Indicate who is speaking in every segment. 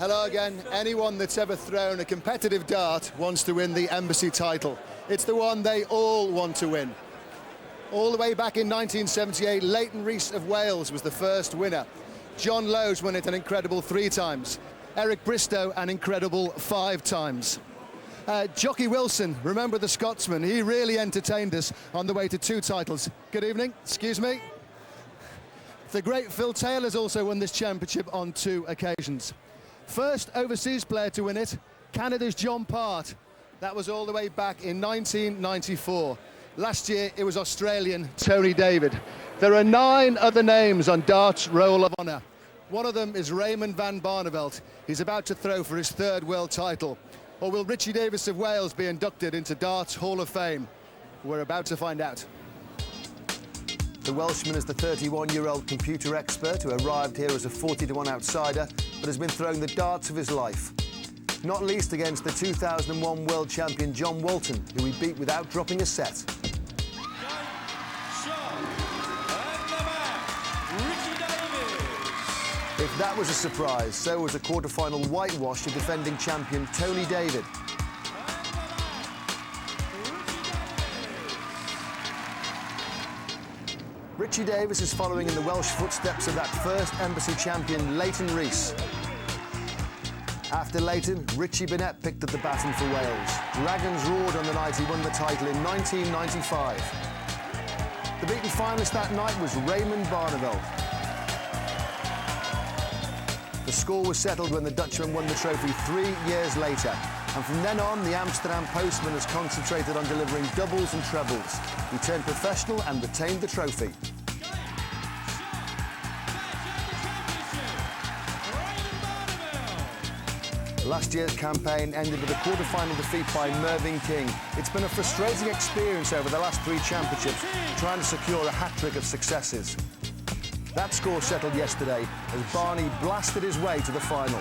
Speaker 1: Hello again. Anyone that's ever thrown a competitive dart wants to win the Embassy title. It's the one they all want to win. All the way back in 1978, Leighton Rees of Wales was the first winner. John Lowe's won it an incredible 3 times. Eric Bristow an incredible 5 times. Jockey Wilson, remember the Scotsman, he really entertained us on the way to 2 titles. Good evening, excuse me. The great Phil Taylor's also won this championship on 2 occasions. First overseas player to win it, Canada's John Part. That was all the way back in 1994. Last year it was Australian Tony David. There are 9 other names on dart's Roll of Honour. One of them is Raymond van Barneveld. He's about to throw for his 3rd world title. Or will Richie Davies of Wales be inducted into Dart's Hall of Fame? We're about to find out. The Welshman is the 31-year-old computer expert who arrived here as a 40-to-1 outsider, but has been throwing the darts of his life. Not least against the 2001 world champion John Walton, who he beat without dropping a set. If that was a surprise, so was a quarter-final whitewash of defending champion Tony David. Richie Davies is following in the Welsh footsteps of that first Embassy champion, Leighton Rees. After Leighton, Richie Burnett picked up the baton for Wales. Dragons roared on the night he won the title in 1995. The beaten finalist that night was Raymond Barneveld. The score was settled when the Dutchman won the trophy 3 years later. And from then on, the Amsterdam postman has concentrated on delivering doubles and trebles. He turned professional and retained the trophy. Last year's campaign ended with a quarter-final defeat by Mervyn King. It's been a frustrating experience over the last 3 championships, trying to secure a hat-trick of successes. That score settled yesterday as Barney blasted his way to the final.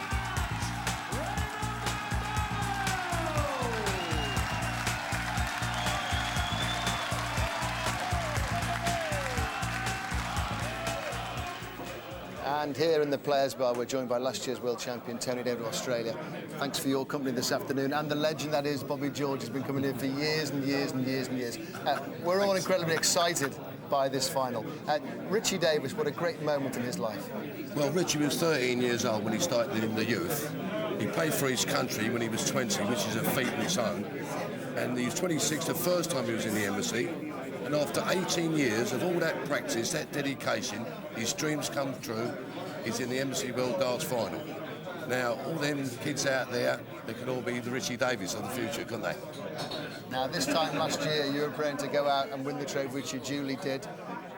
Speaker 1: And here in the Players' Bar, we're joined by last year's world champion, Tony David of Australia. Thanks for your company this afternoon. And the legend that is Bobby George has been coming in for years and years and years and years. We're all incredibly excited by this final. Richie Davies, what a great moment in his life.
Speaker 2: Well, Richie was 13 years old when he started in the youth. He played for his country when he was 20, which is a feat in its own. And he was 26 the first time he was in the Embassy. And after 18 years of all that practice, that dedication, his dreams come true. He's in the Embassy World Darts Final. Now, all them kids out there, they can all be the Richie Davies of the future, can't they?
Speaker 1: Now, this time last year, you were praying to go out and win the trophy, which you duly did.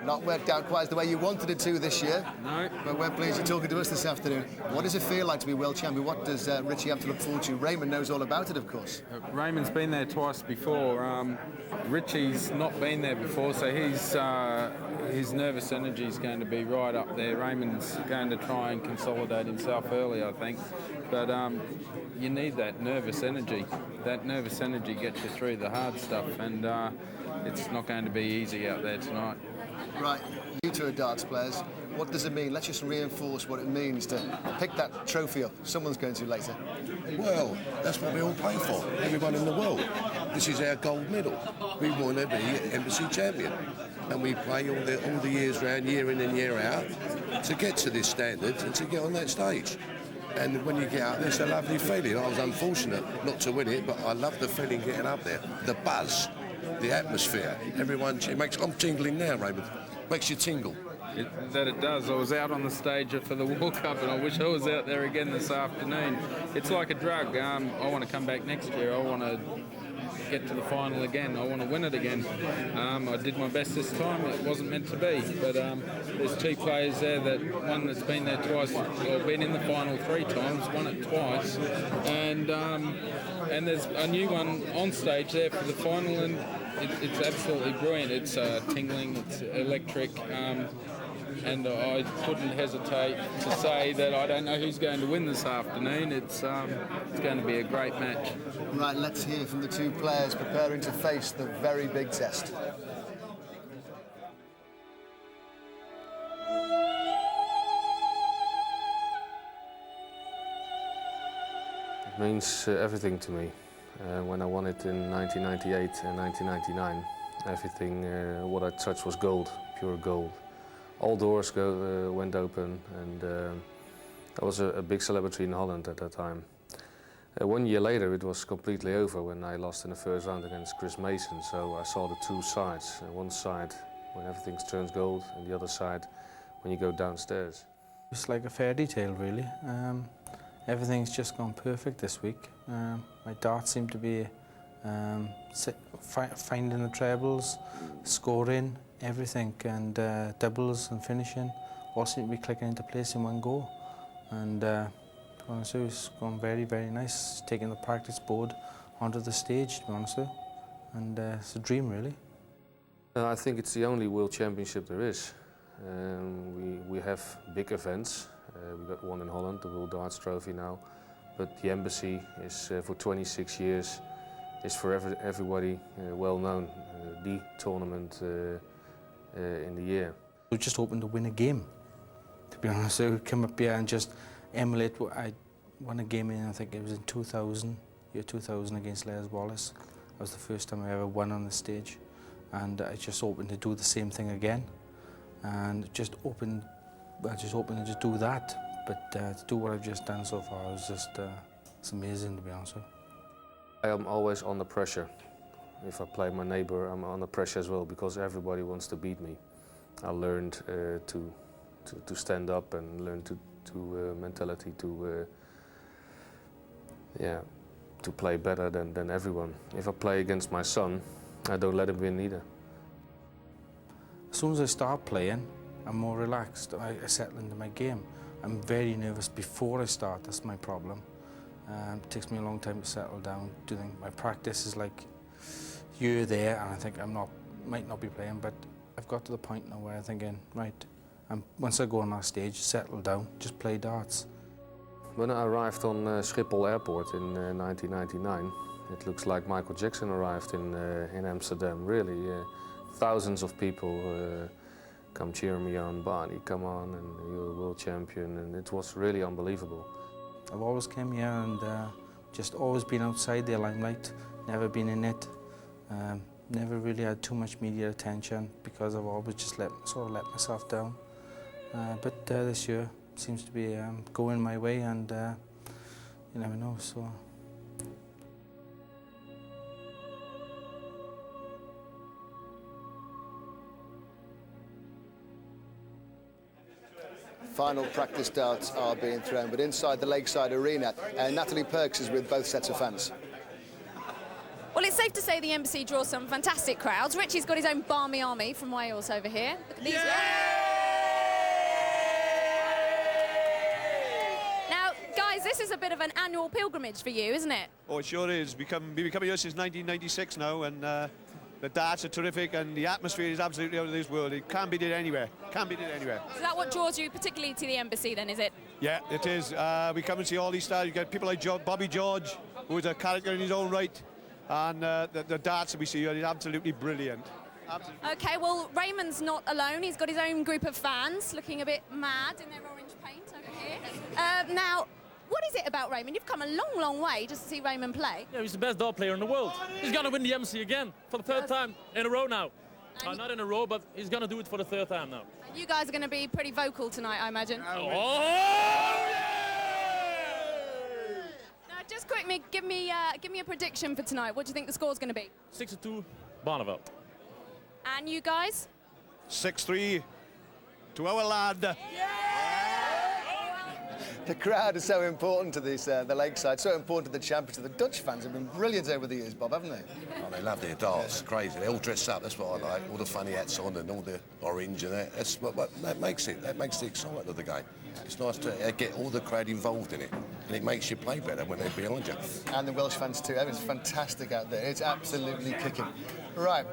Speaker 1: Not worked out quite the way you wanted it to this year.
Speaker 3: No.
Speaker 1: But we're pleased you're talking to us this afternoon. What does it feel like to be world champion? What does Richie have to look forward to? Raymond knows all about it, of course.
Speaker 3: Raymond's been there twice before. Richie's not been there before, so his nervous energy is going to be right up there. Raymond's going to try and consolidate himself early, I think. But you need that nervous energy. That nervous energy gets you through the hard stuff, and it's not going to be easy out there tonight.
Speaker 1: Right, you two are darts players. What does it mean? Let's just reinforce what it means to pick that trophy up. Someone's going to later.
Speaker 2: Well, that's what we all play for, everyone in the world. This is our gold medal. We want to be Embassy champion. And we play all the years round, year in and year out, to get to this standard and to get on that stage. And when you get out there, it's a lovely feeling. I was unfortunate not to win it, but I love the feeling getting up there. The buzz, the atmosphere, everyone, I'm tingling now, Raymond. Makes you tingle.
Speaker 3: It does. I was out on the stage for the World Cup, and I wish I was out there again this afternoon. It's like a drug. I want to come back next year. I want to get to the final again. I want to win it again. I did my best this time. It wasn't meant to be, but there's 2 players there. One that's been there twice, or been in the final 3 times, won it twice, and there's a new one on stage there for the final, and it's absolutely brilliant. It's tingling, it's electric. And I couldn't hesitate to say that I don't know who's going to win this afternoon. It's going to be a great match.
Speaker 1: Right, let's hear from the 2 players preparing to face the very big test.
Speaker 4: means everything to me. When I won it in 1998 and 1999, everything what I touched was gold, pure gold. All doors went open, and that was a big celebrity in Holland at that time. 1 year later, it was completely over when I lost in the first round against Chris Mason. So I saw the two sides. One side when everything turns gold, and the other side when you go downstairs.
Speaker 5: It's like a fairy tale, really. Everything's just gone perfect this week. My darts seem to be finding the trebles, scoring, everything, and doubles and finishing all seem to be clicking into place in one go. And honestly, it's gone very, very nice. Taking the practice board onto the stage, to be honest with you. And it's a dream, really.
Speaker 4: I think it's the only World Championship there is. We have big events. We got one in Holland, the World Darts Trophy now. But the Embassy is for 26 years, is for everybody well known. The tournament in the year.
Speaker 5: We're just hoping to win a game, to be honest. So we come up here and just emulate what I won a game in, I think it was in 2000, year 2000 against Les Wallace. That was the first time I ever won on the stage. And I just hoping to do the same thing again. And just hoping to just do that. But to do what I've just done so far is just, it's amazing, to be honest with you.
Speaker 4: I am always under pressure. If I play my neighbor, I'm under pressure as well, because everybody wants to beat me. I learned to stand up and learn to mentality to play better than everyone. If I play against my son, I don't let him win either.
Speaker 5: As soon as I start playing, I'm more relaxed. I settle into my game. I'm very nervous before I start. That's my problem. It takes me a long time to settle down. My practice is like you're there, and I think might not be playing, but I've got to the point now where I'm thinking, right, once I go on that stage, settle down, just play darts.
Speaker 4: When I arrived on Schiphol Airport in 1999, it looks like Michael Jackson arrived in Amsterdam. Really, thousands of people come cheer me on. Barney, come on, and you're a world champion, and it was really unbelievable.
Speaker 5: I've always came here and just always been outside the limelight, never been in it. Never really had too much media attention because I've always just let myself down. But this year seems to be going my way, and you never know. So.
Speaker 1: Final practice darts are being thrown, but inside the Lakeside Arena, Natalie Perks is with both sets of fans.
Speaker 6: Well, it's safe to say the Embassy draws some fantastic crowds. Richie's got his own Barmy Army from Wales over here. Look at these. Now, guys, this is a bit of an annual pilgrimage for you, isn't it?
Speaker 7: Oh, it sure is. We've been coming here since 1996 now, and the darts are terrific, and the atmosphere is absolutely out of this world. It can't beat it anywhere. Can't beat it anywhere.
Speaker 6: Is that what draws you particularly to the Embassy, then, is it?
Speaker 7: Yeah, it is. We come and see all these stars. You get people like Bobby George, who is a character in his own right. And the darts that we see here is absolutely brilliant. Absolutely.
Speaker 6: OK, well, Raymond's not alone. He's got his own group of fans looking a bit mad in their orange paint over here. Now, what is it about Raymond? You've come a long, long way just to see Raymond play.
Speaker 8: Yeah, he's the best dart player in the world. He's going to win the MC again for the third time in a row now. Not in a row, but he's going to do it for the third time now.
Speaker 6: And you guys are going to be pretty vocal tonight, I imagine. Just quickly, give me a prediction for tonight. What do you think the score's going to be?
Speaker 8: 6-2, Barneveld.
Speaker 6: And you guys?
Speaker 7: 6-3 to our lad.
Speaker 6: Yeah!
Speaker 1: The crowd is so important to this, the Lakeside, so important to the championship. The Dutch fans have been brilliant over the years, Bob, haven't they?
Speaker 2: Oh, they love their darts. Yeah. Crazy. They all dress up. That's what I like. All the funny hats on and all the orange and that. That's that makes it. That makes the excitement of the game. It's nice to get all the crowd involved in it, and it makes you play better when they're behind you.
Speaker 1: And the Welsh fans too. It's fantastic out there. It's absolutely kicking. Right.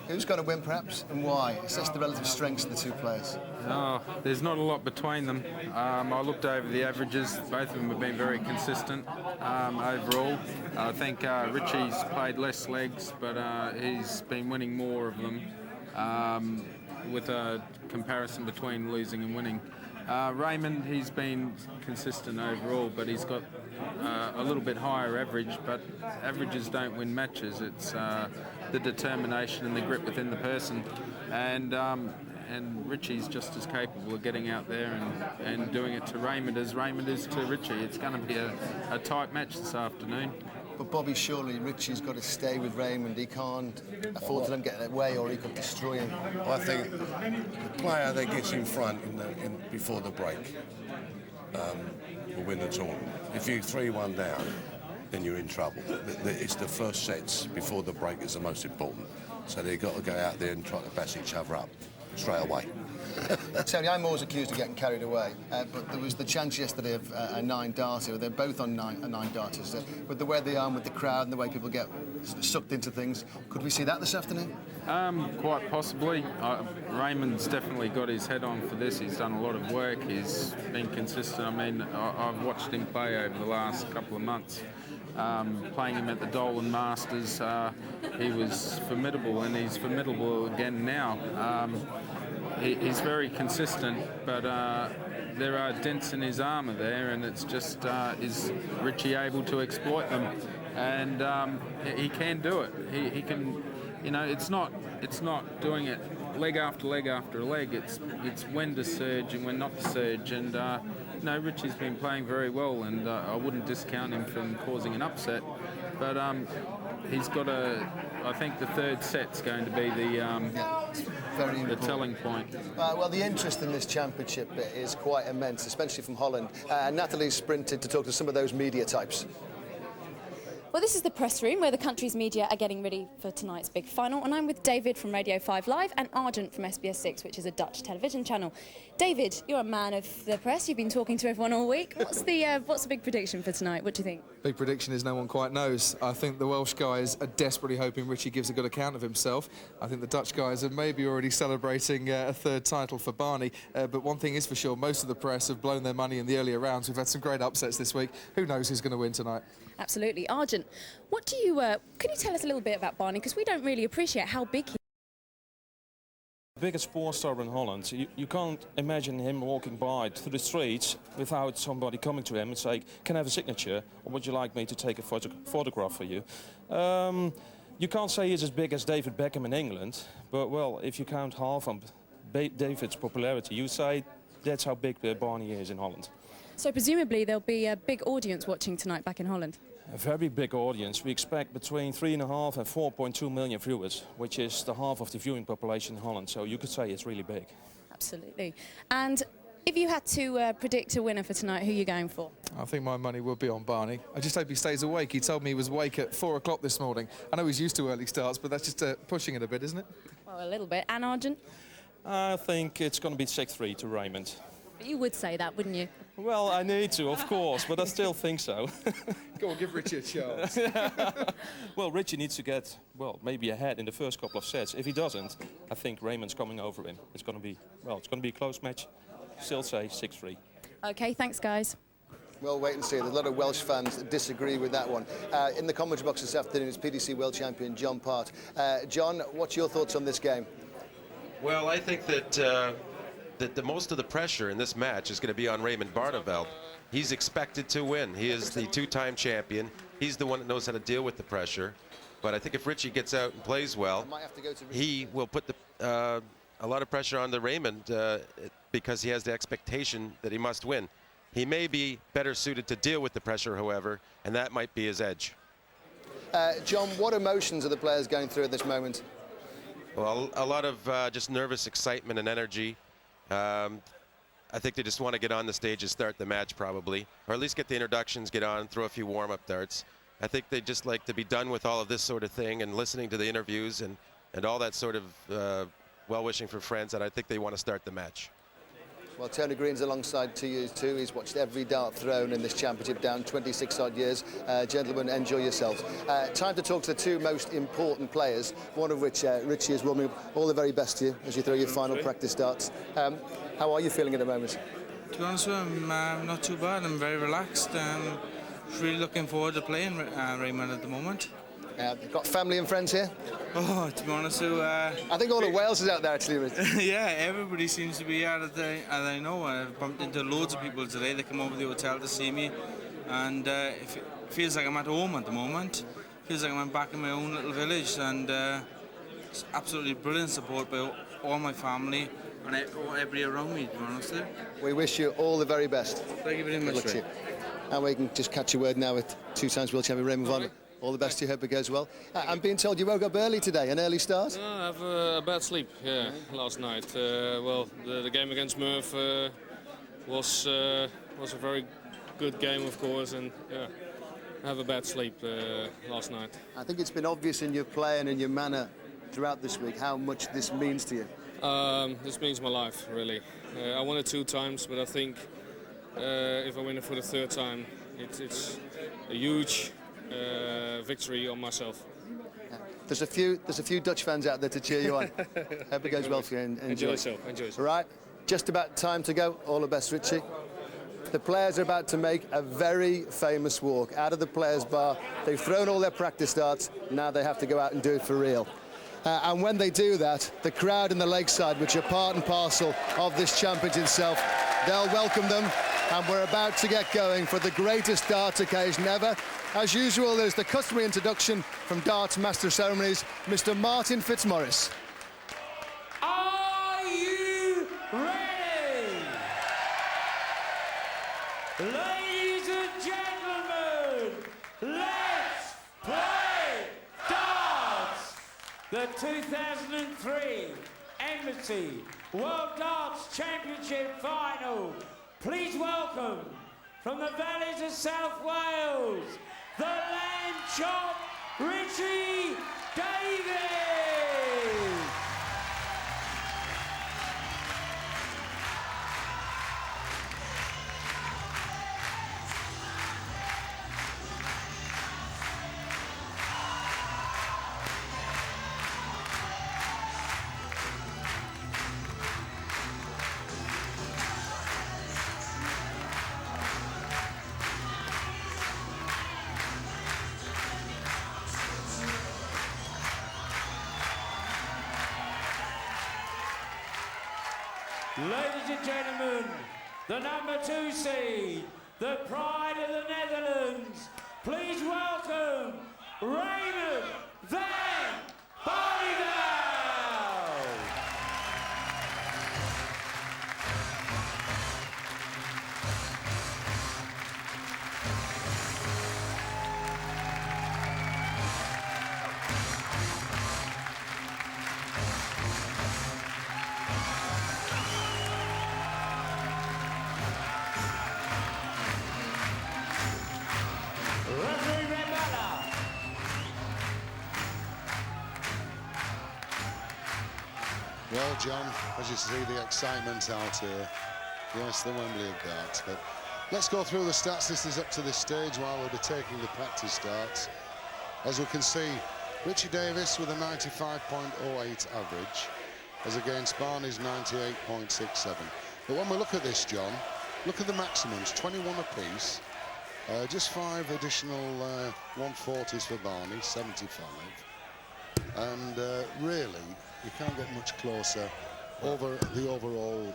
Speaker 1: Who's going to win, perhaps, and why? Assess the relative strengths of the two players.
Speaker 3: Oh, there's not a lot between them. I looked over the averages. Both of them have been very consistent overall. I think Richie's played less legs, but he's been winning more of them with a comparison between losing and winning. Raymond, he's been consistent overall, but he's got a little bit higher average, but averages don't win matches. It's the determination and the grip within the person, and Richie's just as capable of getting out there and doing it to Raymond as Raymond is to Richie. It's going to be a tight match this afternoon.
Speaker 1: But Bobby, surely Richie's got to stay with Raymond. He can't afford to let him get away, or he could destroy him.
Speaker 2: I think the player that gets in front before the break will win the tournament. If you're 3-1 down, then you're in trouble. It's the first sets before the break is the most important. So they've got to go out there and try to bash each other up straight away.
Speaker 1: Tony, I'm always accused of getting carried away, but there was the chance yesterday of a 9-darter. They're both on 9-darters. With the way they are, with the crowd and the way people get sucked into things, could we see that this afternoon?
Speaker 3: Quite possibly. Raymond's definitely got his head on for this. He's done a lot of work. He's been consistent. I mean, I've watched him play over the last couple of months. Playing him at the Dolan Masters, he was formidable, and he's formidable again now. He's very consistent, but there are dents in his armour there, and it's just is Richie able to exploit them? And he can do it. He can, you know, it's not doing it leg after leg after leg. It's when to surge and when not to surge. And no, Richie's been playing very well, and I wouldn't discount him from causing an upset. But he's got I think the third set's going to be the telling point.
Speaker 1: Well, the interest in this championship is quite immense, especially from Holland. Natalie's sprinted to talk to some of those media types.
Speaker 6: Well, this is the press room where the country's media are getting ready for tonight's big final, and I'm with David from Radio 5 Live and Argent from SBS 6, which is a Dutch television channel. David, you're a man of the press. You've been talking to everyone all week. What's the big prediction for tonight? What do you think?
Speaker 9: Big prediction is no one quite knows. I think the Welsh guys are desperately hoping Richie gives a good account of himself. I think the Dutch guys are maybe already celebrating a third title for Barney. But one thing is for sure, most of the press have blown their money in the earlier rounds. We've had some great upsets this week. Who knows who's going to win tonight?
Speaker 6: Absolutely. Argent, what do you, can you tell us a little bit about Barney? Because we don't really appreciate how big he is.
Speaker 10: The biggest sports star in Holland. You can't imagine him walking by through the streets without somebody coming to him and saying, can I have a signature, or would you like me to take a photograph for you? You can't say he's as big as David Beckham in England, but well, if you count half on David's popularity, you say that's how big Barney is in Holland.
Speaker 6: So presumably there'll be a big audience watching tonight back in Holland.
Speaker 10: A very big audience. We expect between 3.5 and 4.2 million viewers, which is the half of the viewing population in Holland. So you could say it's really big.
Speaker 6: Absolutely. And if you had to predict a winner for tonight, who are you going for?
Speaker 9: I think my money will be on Barney. I just hope he stays awake. He told me he was awake at 4 o'clock this morning. I know he's used to early starts, but that's just pushing it a bit, isn't it?
Speaker 6: Well, a little bit. And Argent?
Speaker 10: I think it's going to be 6-3 to Raymond.
Speaker 6: But you would say that, wouldn't you?
Speaker 10: Well, I need to, of course, but I still think so.
Speaker 9: Go on, give Richie a chance.
Speaker 10: Well, Richie needs to get, well, maybe ahead in the first couple of sets. If he doesn't, I think Raymond's coming over him. It's going to be, well, it's going to be a close match. Still say 6-3.
Speaker 6: OK, thanks, guys.
Speaker 1: Well, wait and see. There's a lot of Welsh fans that disagree with that one. In the commentary box this afternoon is PDC World Champion John Part. John, what's your thoughts on this game?
Speaker 11: Well, I think that the most of the pressure in this match is going to be on Raymond Barneveld. He's expected to win. He is the two-time champion. He's the one that knows how to deal with the pressure. But I think if Richie gets out and plays well, he will put a lot of pressure on the Raymond because he has the expectation that he must win. He may be better suited to deal with the pressure, however, and that might be his edge.
Speaker 1: John, what emotions are the players going through at this moment?
Speaker 11: Well, a lot of just nervous excitement and energy. I think they just want to get on the stage and start the match probably, or at least get the introductions, get on, throw a few warm-up darts. I think they just like to be done with all of this sort of thing and listening to the interviews and all that sort of well-wishing for friends, and I think they want to start the match.
Speaker 1: Well, Tony Green's alongside to you too. He's watched every dart thrown in this championship down 26 odd years. Gentlemen, enjoy yourselves. Time to talk to the two most important players, one of which Richie is warming up. All the very best to you as you throw your final practice darts. How are you feeling at the moment?
Speaker 5: To be honest with you, I'm not too bad. I'm very relaxed. Really looking forward to playing Raymond at the moment.
Speaker 1: Got family and friends here?
Speaker 5: Oh, to be honest with you,
Speaker 1: I think all of Wales is out there actually.
Speaker 5: Yeah, everybody seems to be out at the. And I know I've bumped into loads of people today. They come over to the hotel to see me. and it feels like I'm at home at the moment. Feels like I'm back in my own little village, and it's absolutely brilliant support by all my family and everybody around me, to be honest with you.
Speaker 1: We wish you all the very best.
Speaker 5: Thank you very
Speaker 1: Good
Speaker 5: much,
Speaker 1: luck to
Speaker 5: Ray.
Speaker 1: you. And we can just catch a word now with two times world champion Raymond Vaughan. All the best to you, hope it goes well. I'm being told you woke up early today, an early start?
Speaker 12: No, I have a bad sleep, last night. Well, the game against Murph was a very good game, of course, and I have a bad sleep last night.
Speaker 1: I think it's been obvious in your play and in your manner throughout this week how much this means to you.
Speaker 12: This means my life, really. I won it 2 times, but I think if I win it for the 3rd time, it's a huge victory on myself.
Speaker 1: Yeah. There's a few Dutch fans out there to cheer you on. Hope it goes well for you. And enjoy
Speaker 12: yourself. Enjoy yourself.
Speaker 1: Right, just about time to go. All the best, Richie. The players are about to make a very famous walk out of the players' bar. They've thrown all their practice darts. Now they have to go out and do it for real. And when they do that, the crowd in the lakeside, which are part and parcel of this championship itself, they'll welcome them. And we're about to get going for the greatest darts occasion ever. As usual, there's the customary introduction from Darts Master of Ceremonies, Mr. Martin Fitzmaurice.
Speaker 13: Are you ready? Ladies and gentlemen, let's play darts! The 2003 Embassy World Darts Championship Final. Please welcome, from the valleys of South Wales, the Lamb Chop, Richie Davies! Ladies and gentlemen, the number 2 seed, the pride of the Netherlands, please welcome Raymond van Barneveld!
Speaker 14: Well, John, as you see the excitement out here, yes, the Wembley of darts, but let's go through the stats. This is up to this stage while we'll be taking the practice starts. As we can see, Richie Davies with a 95.08 average as against Barney's 98.67. But when we look at this, John, look at the maximums, 21 apiece, just 5 additional 140s for Barney, 75. And really, you can't get much closer over the overall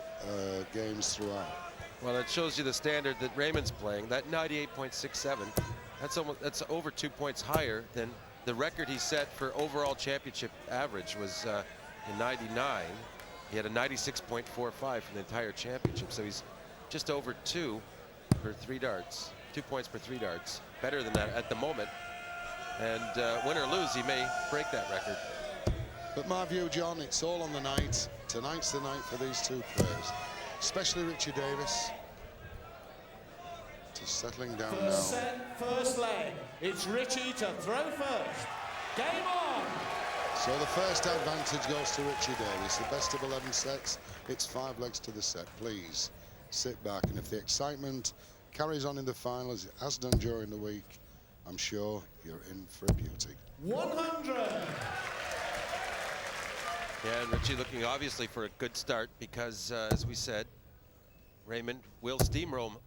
Speaker 14: games throughout.
Speaker 11: Well, it shows you the standard that Raymond's playing. That 98.67, that's over 2 points higher than the record he set for overall championship average was in '99. He had a 96.45 for the entire championship, so he's just over 2 for 3 darts, 2 points per 3 darts. Better than that at the moment. And win or lose, he may break that record.
Speaker 14: But my view, John, it's all on the night. Tonight's the night for these two players, especially Richie Davies. Just settling down now.
Speaker 13: First set, first leg. It's Richie to throw first. Game on!
Speaker 14: So the first advantage goes to Richie Davies. The best of 11 sets. It's 5 legs to the set. Please sit back, and if the excitement carries on in the final as it has done during the week, I'm sure you're in for a beauty.
Speaker 13: 100!
Speaker 11: Yeah, and Richie looking obviously for a good start because, as we said, Raymond will steamroll him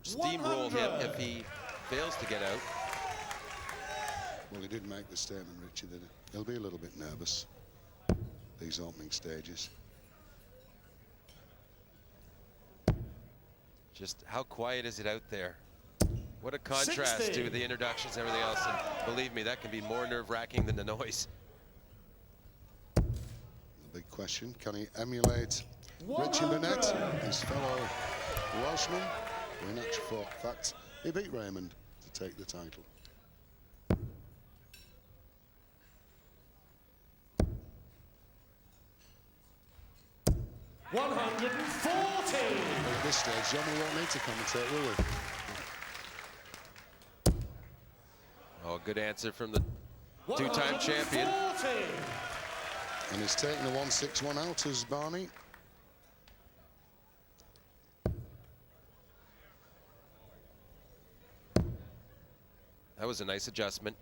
Speaker 11: if he fails to get out.
Speaker 14: Well, he did make the statement, Richie, that he'll be a little bit nervous these opening stages.
Speaker 11: Just how quiet is it out there? What a contrast
Speaker 13: 60.
Speaker 11: to the introductions and everything else. And believe me, that can be more nerve-wracking than the noise.
Speaker 14: The big question, can he emulate Richie Burnett, his fellow Welshman? In actual fact, he beat Raymond to take the title. At this stage, John, we won't need to commentate, will we?
Speaker 11: Oh, good answer from the two-time champion.
Speaker 14: And he's taking the 161 out as Barney.
Speaker 11: That was a nice adjustment.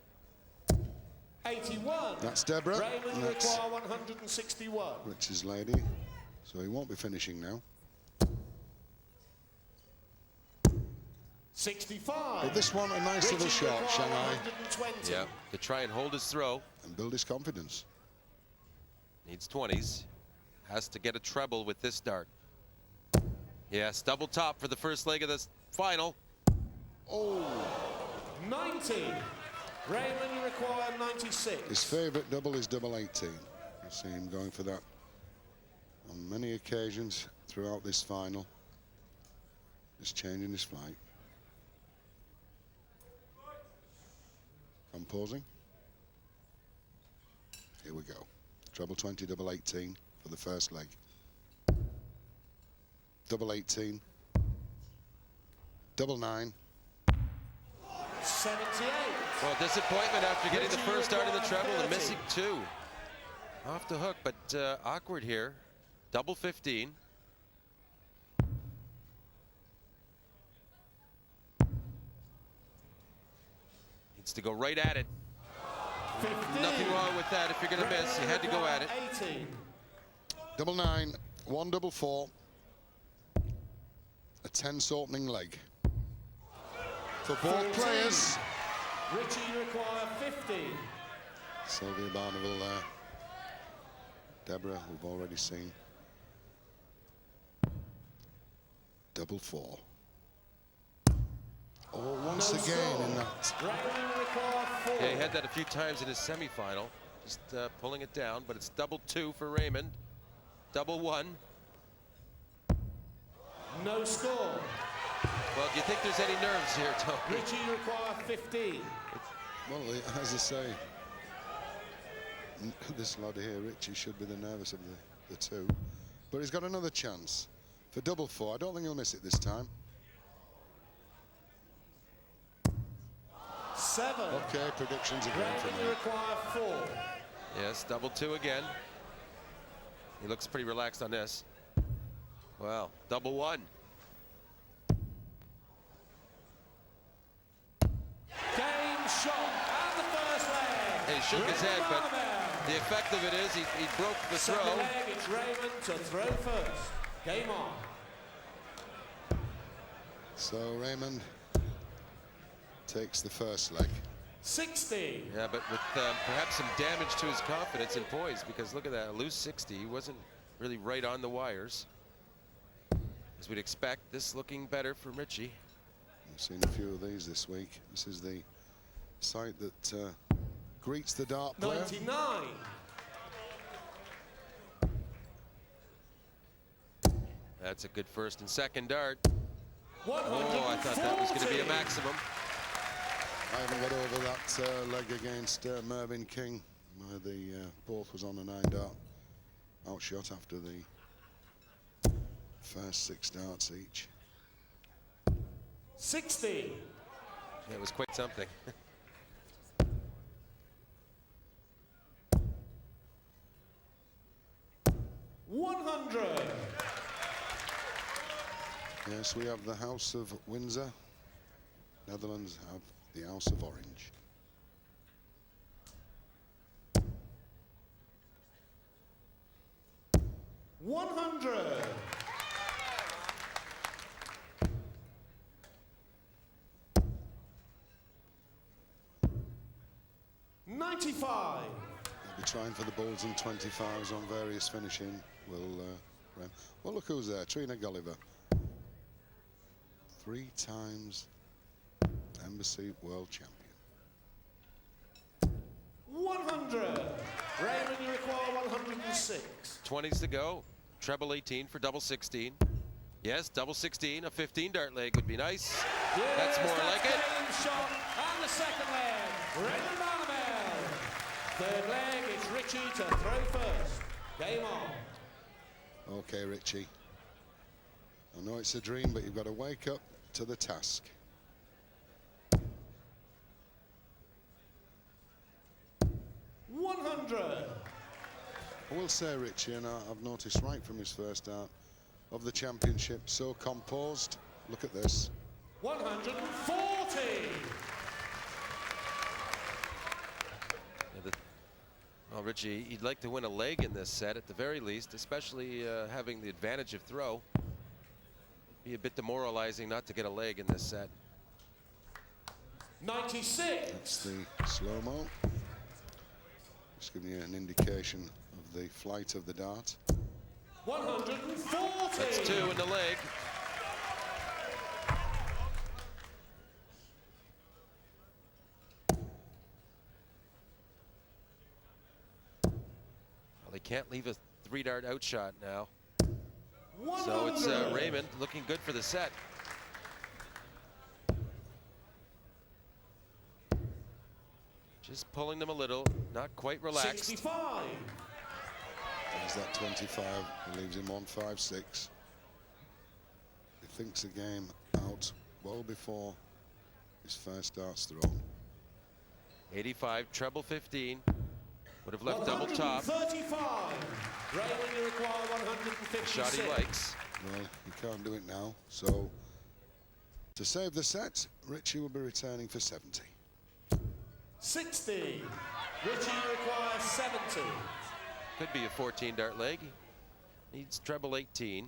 Speaker 13: 81.
Speaker 14: That's Deborah.
Speaker 13: Raymond
Speaker 14: That's
Speaker 13: require 161.
Speaker 14: Rich's lady. So he won't be finishing now.
Speaker 13: 65.
Speaker 14: But this one, a nice little
Speaker 13: Richie
Speaker 14: shot,
Speaker 13: require
Speaker 14: Shanghai.
Speaker 13: 120.
Speaker 11: Yeah, to try and hold his throw.
Speaker 14: And build his confidence.
Speaker 11: Needs 20s. Has to get a treble with this dart. Yes, double top for the first leg of this final.
Speaker 14: Oh!
Speaker 13: 90. Raymond, you require 96.
Speaker 14: His favourite double is double 18. You'll see him going for that on many occasions throughout this final. Just changing his flight. Composing. Here we go. Treble 20, double 18 for the first leg. Double 18. Double 9.
Speaker 13: 78.
Speaker 11: Well, disappointment after getting the first dart in the treble and missing 2. Off the hook, but awkward here. Double 15. Needs to go right at it.
Speaker 13: 15.
Speaker 11: Nothing wrong with that if you're going to miss. You had to go at it.
Speaker 13: 18.
Speaker 14: Double 9, 1 double 4. A tense opening leg. For both
Speaker 13: 14.
Speaker 14: players.
Speaker 13: Richie, you require 50.
Speaker 14: Sylvia Barneveld there. Deborah, we've already seen. Double 4. Oh, once
Speaker 13: No
Speaker 14: again
Speaker 13: score.
Speaker 14: in that.
Speaker 13: Raymond, you require 4.
Speaker 11: Yeah, he had that a few times in his semifinal. Just pulling it down, but it's double 2 for Raymond. Double 1.
Speaker 13: No score.
Speaker 11: Well, do you think there's any nerves here, Tony?
Speaker 13: Richie, you require 15.
Speaker 14: Well, as I say, this lad here, Richie, should be the nervous of the two. But he's got another chance for double 4. I don't think he'll miss it this time.
Speaker 13: 7.
Speaker 14: Okay, predictions again
Speaker 13: Raymond,
Speaker 14: from
Speaker 13: you
Speaker 14: me.
Speaker 13: require 4.
Speaker 11: Yes, double 2 again. He looks pretty relaxed on this. Well, double 1.
Speaker 13: Game shot and the first leg.
Speaker 11: He shook his head, but the effect of it is he broke the
Speaker 13: Second
Speaker 11: throw.
Speaker 13: leg, it's Raymond to throw first. Game on.
Speaker 14: So Raymond takes the first leg.
Speaker 13: 60.
Speaker 11: Yeah, but with perhaps some damage to his confidence and poise, because look at that, a loose 60. He wasn't really right on the wires. As we'd expect, this looking better for Richie.
Speaker 14: We've seen a few of these this week. This is the site that greets the dart player.
Speaker 13: 99.
Speaker 11: That's a good first and second dart.
Speaker 13: 140.
Speaker 11: Oh, I thought that was going to be a maximum.
Speaker 14: I haven't got over that leg against Mervyn King, where the both was on a 9 dart outshot after the first 6 darts each.
Speaker 13: 60.
Speaker 11: It was quite something.
Speaker 13: $100.
Speaker 14: Yes, we have the House of Windsor. Netherlands have the House of Orange.
Speaker 13: $100. $95.
Speaker 14: They'll be trying for the balls and 25s on various finishing. Well, look who's there. Trina Gulliver. 3 times Embassy World Champion.
Speaker 13: 100. Raymond, you require 106.
Speaker 11: 20s to go. Treble 18 for double 16. Yes, double 16. A 15 dart leg would be nice.
Speaker 13: Yes,
Speaker 11: that's more like it.
Speaker 13: Shot. And the second leg, Raymond Barneveld. Third leg, it's Richie to throw first. Game on.
Speaker 14: Okay, Richie. I know it's a dream, but you've got to wake up to the task. I will say, Richie, and I've noticed right from his first start of the championship, so composed. Look at this.
Speaker 13: 140.
Speaker 11: Well, Richie, he'd like to win a leg in this set at the very least, especially having the advantage of throw. Be a bit demoralizing not to get a leg in this set.
Speaker 13: 96.
Speaker 14: That's the slow-mo. Just giving you an indication of the flight of the dart.
Speaker 13: 140.
Speaker 11: That's 2 in the leg. Well, they can't leave a 3-dart outshot now.
Speaker 13: 100.
Speaker 11: So it's Raymond looking good for the set. Just pulling them a little, not quite relaxed.
Speaker 13: 65.
Speaker 14: There's that 25. He leaves him 156. He thinks the game out well before his first dart's thrown.
Speaker 11: 85, treble 15. Would have left double top.
Speaker 13: 135. Raymond, you require 156.
Speaker 11: Shot he likes.
Speaker 14: Well, he can't do it now. So to save the set, Richie will be returning for 70.
Speaker 13: 60. Richie, you require 70.
Speaker 11: Could be a 14-dart leg. Needs treble 18.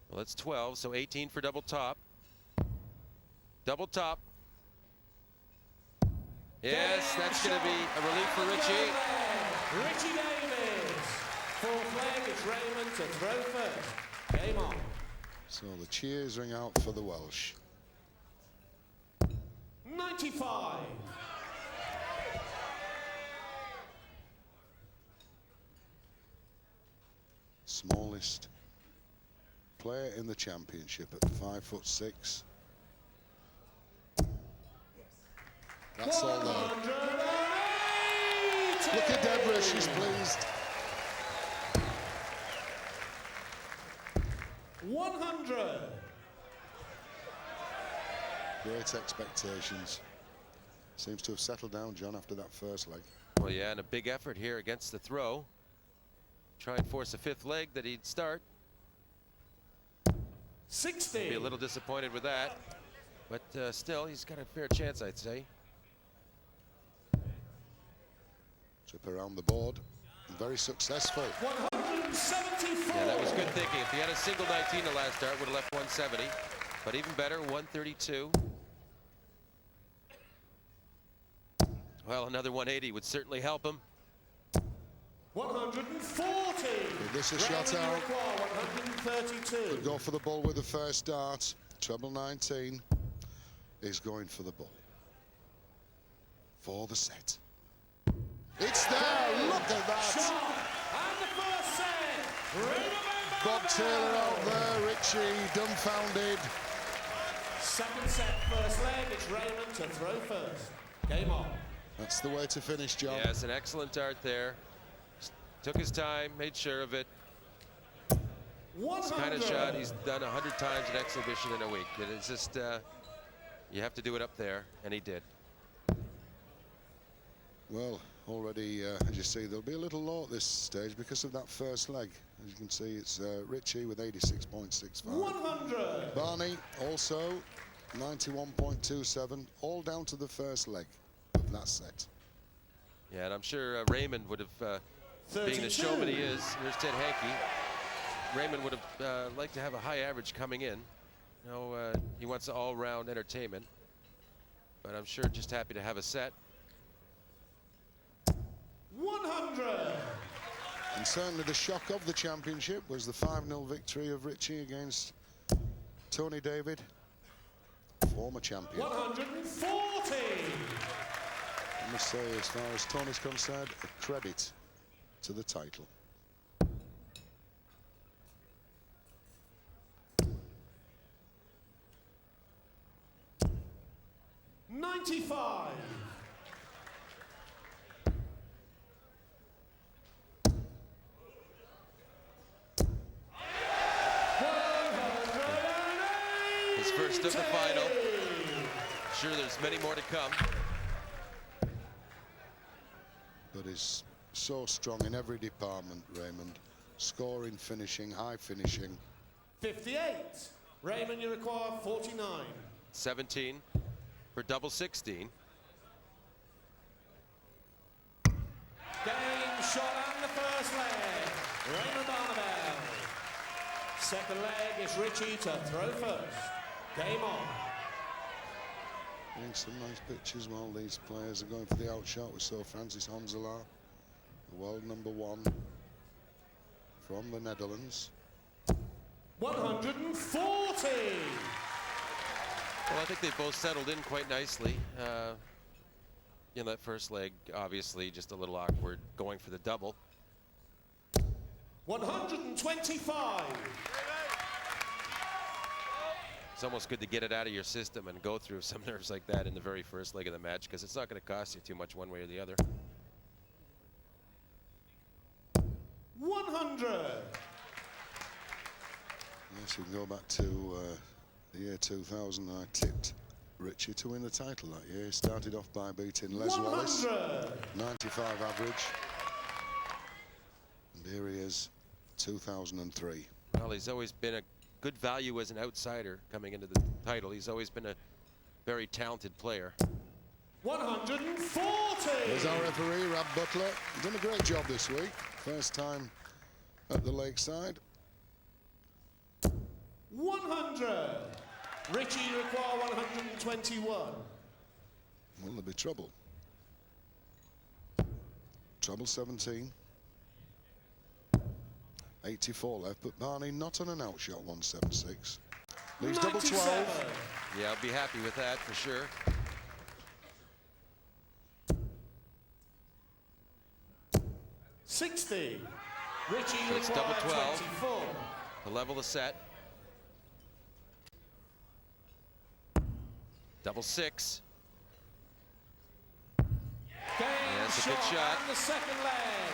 Speaker 11: Well, it's 12, so 18 for double top. Double top. Yes, that's going to be a relief for Richie.
Speaker 13: Richie Davies. Fourth leg, it's Raymond to throw first. Game on.
Speaker 14: So the cheers ring out for the Welsh.
Speaker 13: 95.
Speaker 14: Smallest player in the championship at 5'6". That's all there. Look at Deborah, she's pleased.
Speaker 13: 100.
Speaker 14: Great expectations. Seems to have settled down, John, after that first leg.
Speaker 11: Well, yeah, and a big effort here against the throw. Try and force a 5th leg that he'd start.
Speaker 13: 60.
Speaker 11: Be a little disappointed with that, but still, he's got a fair chance, I'd say.
Speaker 14: Trip around the board. Very successful.
Speaker 13: 174.
Speaker 11: Yeah, that was good thinking. If he had a single 19 the last start, would have left 170. But even better, 132. Well, another 180 would certainly help him.
Speaker 13: 140.
Speaker 14: Give this a shot out.
Speaker 13: 132.
Speaker 14: Could go for the ball with the first dart. Treble 19 is going for the ball. For the set. It's there! Look at that!
Speaker 13: And the first set.
Speaker 14: Bob Taylor out there, Richie dumbfounded.
Speaker 13: Second set, first leg. It's Raymond to throw first. Game on.
Speaker 14: That's the way to finish, John.
Speaker 11: Yes, an excellent dart there. Took his time, made sure of it. This kind of shot he's done 100 times in exhibition in a week. It's just, you have to do it up there, and he did.
Speaker 14: Well, already, as you see, there'll be a little low at this stage because of that first leg. As you can see, it's Richie with 86.65.
Speaker 13: 100.
Speaker 14: Barney also 91.27, all down to the first leg of that set.
Speaker 11: Yeah, and I'm sure Raymond would have, being the showman he is, there's Ted Hankey. Raymond would have liked to have a high average coming in. You know, he wants all-round entertainment. But I'm sure just happy to have a set.
Speaker 13: 100.
Speaker 14: And certainly the shock of the championship was the 5-0 victory of Richie against Tony David. former champion.
Speaker 13: 140.
Speaker 14: I must say, as far as Tony's concerned, a credit to the title.
Speaker 13: $95.
Speaker 11: His first of the final. Sure, there's many more to come.
Speaker 14: But is so strong in every department, Raymond. Scoring, finishing, high finishing.
Speaker 13: 58. Raymond, you require 49.
Speaker 11: 17 for double 16.
Speaker 13: Game, shot, and the first leg. Raymond Barneveld. Second leg is Richie to throw first. Game on.
Speaker 14: Getting some nice pictures while these players are going for the outshot. We saw Francis Honselaar, the world #1 from the Netherlands.
Speaker 13: 140.
Speaker 11: Well, I think they both settled in quite nicely. You know, that first leg, obviously, just a little awkward going for the double.
Speaker 13: 125.
Speaker 11: It's almost good to get it out of your system and go through some nerves like that in the very first leg of the match, because it's not going to cost you too much one way or the other.
Speaker 13: 100.
Speaker 14: Yes, we can go back to the year 2000. I tipped Richie to win the title that year. He started off by beating Les Wallace, 95 average. And here he is, 2003.
Speaker 11: Well, he's always been a good value as an outsider coming into the title. He's always been a very talented player.
Speaker 13: 140.
Speaker 14: There's our referee, Rab Butler. He's done a great job this week. First time at the Lakeside.
Speaker 13: 100. Richie, you require 121.
Speaker 14: Will there be trouble? Trouble 17. 84 left, but Barney not on an outshot, 176. Leaves double 12.
Speaker 11: Yeah, I'll be happy with that for sure.
Speaker 13: $60. Richie,
Speaker 11: So it's double 12
Speaker 13: 24.
Speaker 11: to level the set. Double 6.
Speaker 13: Game,
Speaker 11: that's a good shot.
Speaker 13: And the second leg.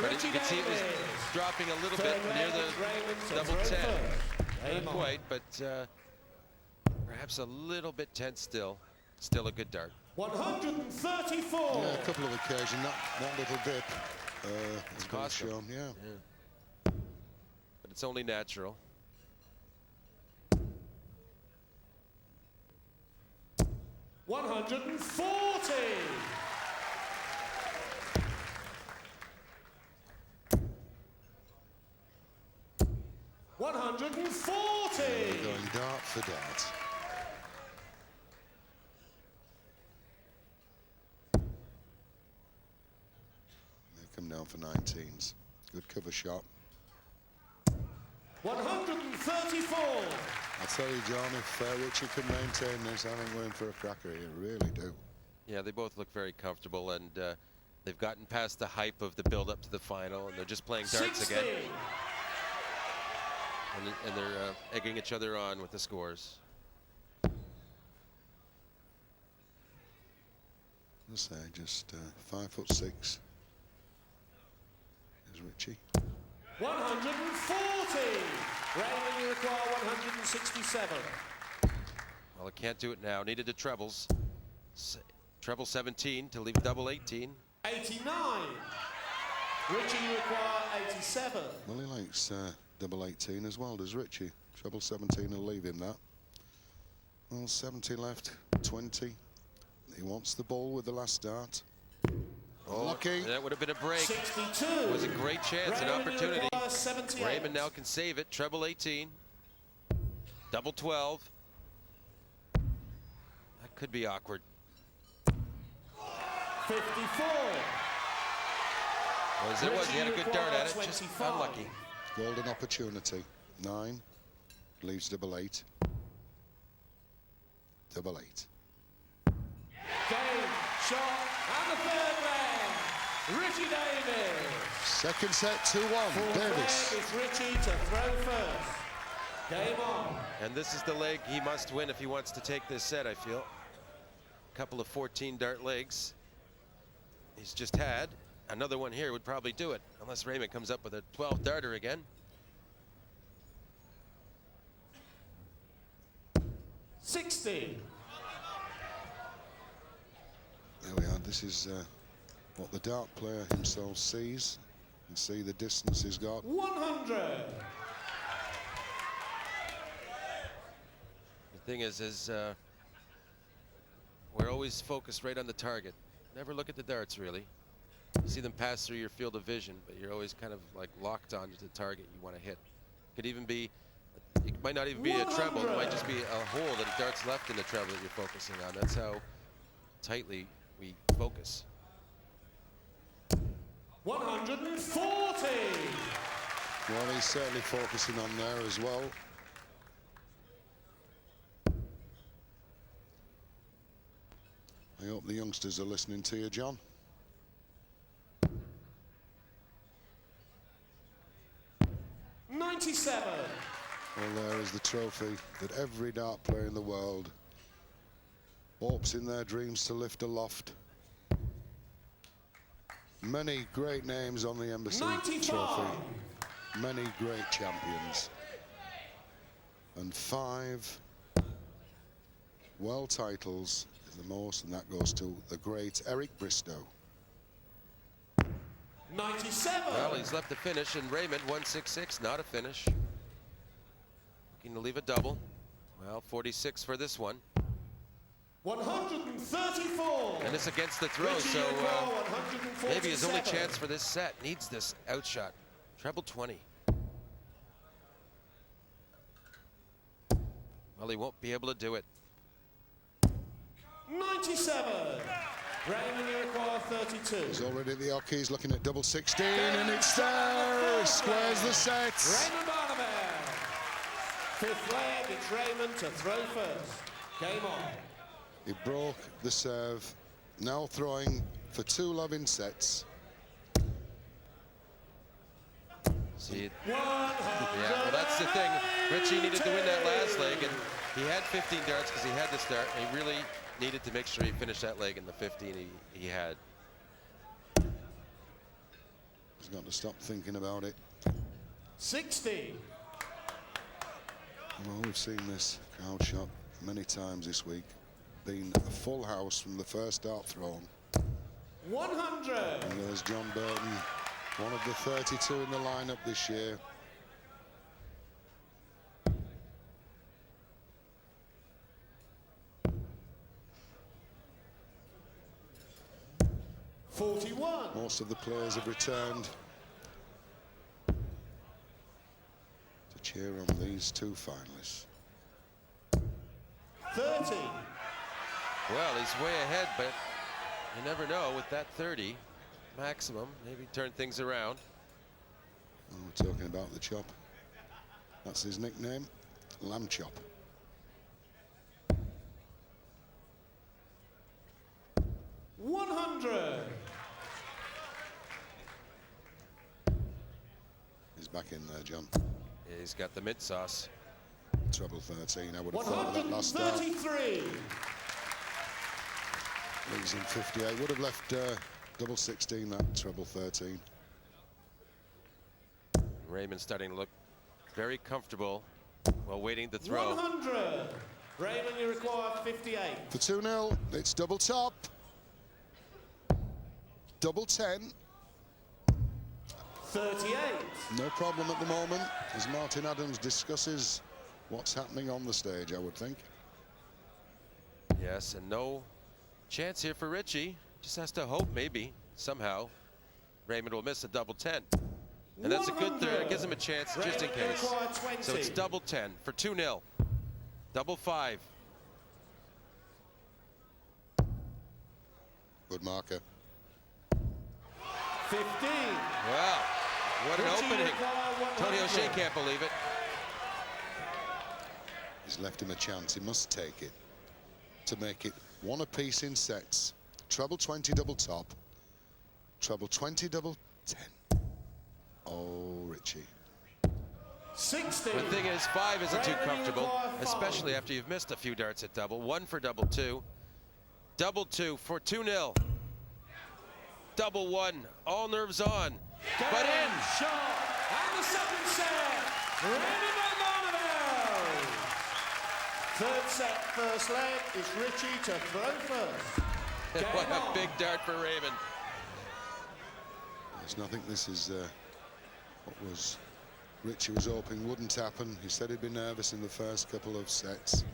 Speaker 11: But
Speaker 13: Richie
Speaker 11: you can see it was
Speaker 13: Davies.
Speaker 11: dropping a little
Speaker 13: Third
Speaker 11: bit near
Speaker 13: leg is Raymond
Speaker 11: the
Speaker 13: to
Speaker 11: double
Speaker 13: throw
Speaker 11: 10.
Speaker 13: first. Game
Speaker 11: Not
Speaker 13: on.
Speaker 11: quite, but perhaps a little bit tense still. Still a good dart.
Speaker 13: 134.
Speaker 14: Yeah, a couple of occasions, that little dip has been
Speaker 11: cost him.
Speaker 14: shown, yeah.
Speaker 11: But it's only natural.
Speaker 13: $140.
Speaker 14: We're going dart for dart. They come down for 19s. Good cover shot.
Speaker 13: 134.
Speaker 14: I tell you, John, if Richie can maintain this, I think we're in for a cracker here. Really do.
Speaker 11: Yeah, they both look very comfortable, and they've gotten past the hype of the build-up to the final, and they're just playing darts
Speaker 13: 60.
Speaker 11: again. And they're egging each other on with the scores.
Speaker 14: Let's say just 5'6" is Richie.
Speaker 13: 140. Raymond, you require 167.
Speaker 11: Well, it can't do it now. Needed the trebles. Treble 17 to leave double 18.
Speaker 13: 89. Richie, you require 87.
Speaker 14: Well, he likes double 18 as well, does Richie? Treble 17 will leave him that. Well, 70 left, 20. He wants the ball with the last dart.
Speaker 11: Oh,
Speaker 14: lucky.
Speaker 11: That would have been a break.
Speaker 13: 62.
Speaker 11: It was a great chance,
Speaker 13: Raymond,
Speaker 11: an opportunity.
Speaker 13: you require 78.
Speaker 11: Raymond now can save it. Treble 18. Double 12. That could be awkward.
Speaker 13: 54.
Speaker 11: Well, as it was, he had a good dart at it. Just
Speaker 13: 25.
Speaker 11: unlucky.
Speaker 14: Golden opportunity. 9. Leaves double 8. 888.
Speaker 13: Game, shot, and the third leg. Richie Davies.
Speaker 14: Second set, 2-1.
Speaker 13: Fourth
Speaker 14: Davies.
Speaker 13: leg is Richie to throw first. Game on.
Speaker 11: And this is the leg he must win if he wants to take this set, I feel. A couple of 14 dart legs he's just had. Another one here would probably do it, unless Raymond comes up with a 12 darter again.
Speaker 13: 60.
Speaker 14: There we are. This is what the dart player himself sees. You can see the distance he's got.
Speaker 13: 100.
Speaker 11: The thing is we're always focused right on the target. Never look at the darts, really. You see them pass through your field of vision, but you're always kind of like locked onto the target you want to hit. Could even be, it might not even be a treble. It might just be a hole that a dart's left in the treble that you're focusing on. That's how tightly we focus.
Speaker 13: 140.
Speaker 14: Well, he's certainly focusing on there as well. I hope the youngsters are listening to you, John.
Speaker 13: $97.
Speaker 14: Well, there is the trophy that every dart player in the world hopes in their dreams to lift aloft. Many great names on the Embassy
Speaker 13: 95.
Speaker 14: Trophy. Many great champions. And 5 world titles is the most, and that goes to the great Eric Bristow.
Speaker 13: 97.
Speaker 11: Well, he's left the finish, and Raymond 166, not a finish. Looking to leave a double. Well, 46 for this one.
Speaker 13: 134.
Speaker 11: And it's against the throw, so maybe his only chance for this set. Needs this outshot. Treble 20. Well, he won't be able to do it.
Speaker 13: 97. Raymond, you require 32.
Speaker 14: He's already at the hockey. He's looking at double 16, and it's there. Squares the set.
Speaker 13: Raymond Barneveld. Fifth leg, it's Raymond to throw first. Game on.
Speaker 14: He broke the serve. Now throwing for 2 loving sets.
Speaker 11: See it. Yeah, well, that's the thing. Richie needed to win that last leg, and he had 15 darts because he had to start. He really needed to make sure he finished that leg in the 15 he had.
Speaker 14: He's got to stop thinking about it.
Speaker 13: 60.
Speaker 14: Well, we've seen this crowd shot many times this week. Been a full house from the first dart thrown.
Speaker 13: 100.
Speaker 14: And there's John Burton, one of the 32 in the lineup this year.
Speaker 13: $41.
Speaker 14: Most of the players have returned to cheer on these 2 finalists.
Speaker 13: 30.
Speaker 11: Well, he's way ahead, but you never know with that 30 maximum. Maybe turn things around.
Speaker 14: Oh, we're talking about the Chop. That's his nickname, Lamb Chop.
Speaker 13: $100.
Speaker 14: He's back in there, John.
Speaker 11: Yeah, he's got the mid sauce.
Speaker 14: Treble 13. I would have thought of that last start.
Speaker 13: 133.
Speaker 14: Leaves in 58. Would have left double 16, that treble 13.
Speaker 11: Raymond starting to look very comfortable while waiting to throw.
Speaker 13: 100. Raymond, you require 58.
Speaker 14: For 2-0, it's double top. Double 10.
Speaker 13: 38.
Speaker 14: No problem at the moment as Martin Adams discusses what's happening on the stage, I would think.
Speaker 11: Yes, and no chance here for Richie. Just has to hope maybe somehow Raymond will miss a double 10. And that's a good third. It gives him a chance just in case. So it's double 10 for 2-0. Double 5.
Speaker 14: Good marker.
Speaker 13: 15.
Speaker 11: Wow, what an opening. Tony O'Shea can't believe it.
Speaker 14: He's left him a chance. He must take it. to make it one apiece in sets. Treble 20 double top, treble 20 double 10. Oh, Richie.
Speaker 11: 60. The thing is, 5 isn't too comfortable, especially after you've missed a few darts at double. 1 for double 2. Double 2 for 2-0. Double 1, all nerves on. But in.
Speaker 13: Shot. And the second set. Raymond Barneveld. Third set, first leg. It's Richie to throw first.
Speaker 11: What a big dart for Raymond.
Speaker 14: I think this is what was Richie was hoping wouldn't happen. He said he'd be nervous in the first couple of sets.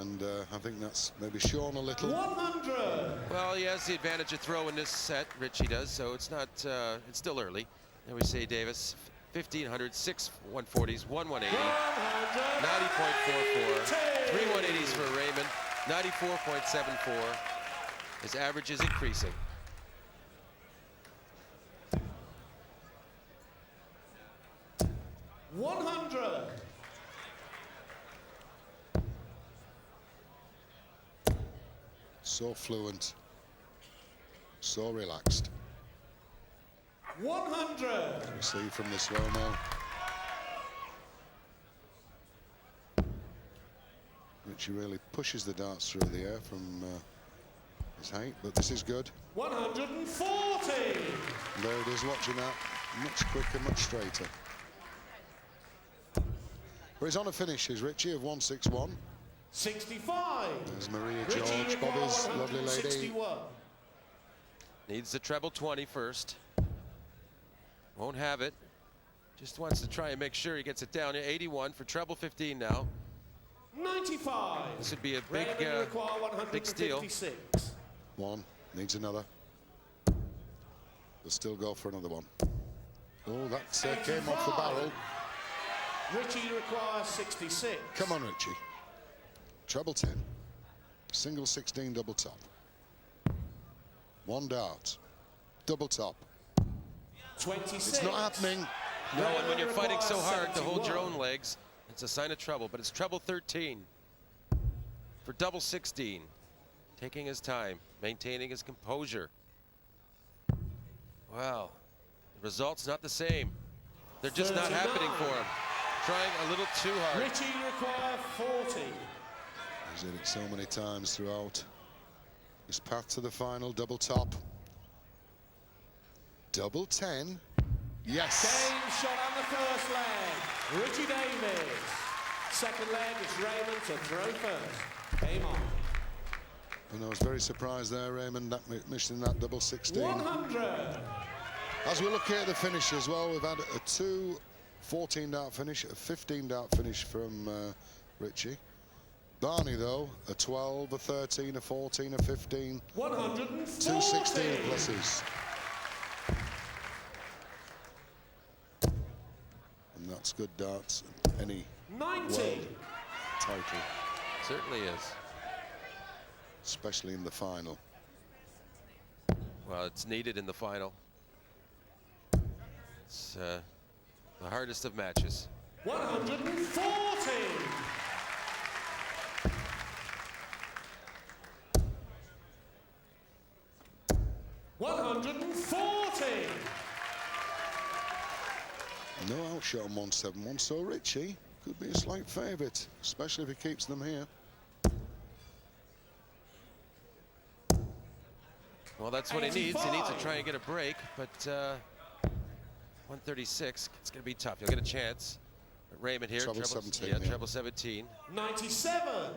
Speaker 14: And I think that's maybe shown a little. 100.
Speaker 11: Well, he has the advantage of throw in this set. Richie does, so it's not. It's still early. There we see Davis, 1500, 6 140s, 1 180, 90.44, 3 180s for Raymond, 94.74. His average is increasing.
Speaker 14: So fluent, so relaxed.
Speaker 13: 100.
Speaker 14: You see from the slow-mo. Richie really pushes the darts through the air from his height, but this is good.
Speaker 13: 140.
Speaker 14: And there it is, watching that. Much quicker, much straighter. But he's on a finish, is Richie, of 161.
Speaker 13: 65.
Speaker 14: There's Maria George, Bobby's lovely lady.
Speaker 13: 61.
Speaker 11: Needs the treble 20 first. Won't have it. Just wants to try and make sure he gets it down. 81 for treble 15 now.
Speaker 13: 95.
Speaker 11: This would be a big, big steal.
Speaker 14: 1, needs another. He'll still go for another one. Oh, that came off the barrel.
Speaker 13: Richie requires 66.
Speaker 14: Come on, Richie. Treble 10. Single 16 double top. 1 dart. Double top.
Speaker 13: 26.
Speaker 14: It's not happening.
Speaker 11: No, and when you're fighting so hard to hold your own legs, it's a sign of trouble. But it's treble 13 for double 16. Taking his time, maintaining his composure. Well, the result's not the same. They're just 39. Not happening for him. Trying a little too hard.
Speaker 13: Richie requires 40.
Speaker 14: He's hit it so many times throughout his path to the final. Double top. Double 10. Yes.
Speaker 13: Game shot on the first leg. Richie Davies. Second leg is Raymond to throw first. Game on.
Speaker 14: And I was very surprised there, Raymond, that missing that double 16.
Speaker 13: 100.
Speaker 14: As we look at the finish as well, we've had a 2 14-dart finish, a 15-dart finish from Richie. Barney, though, a 12, a 13, a 14, a 15.
Speaker 13: 140.
Speaker 14: 2 16 pluses. And that's good darts. Any
Speaker 13: 90.
Speaker 14: world title.
Speaker 11: Certainly is.
Speaker 14: Especially in the final.
Speaker 11: Well, it's needed in the final. It's the hardest of matches.
Speaker 13: 140.
Speaker 14: No outshot on 171, so Richie could be a slight favourite, especially if he keeps them here.
Speaker 11: Well, that's what 85. He needs. He needs to try and get a break, but 136, it's going to be tough. He'll get a chance. Raymond here.
Speaker 14: Treble 17.
Speaker 11: Yeah, treble 17.
Speaker 13: 97.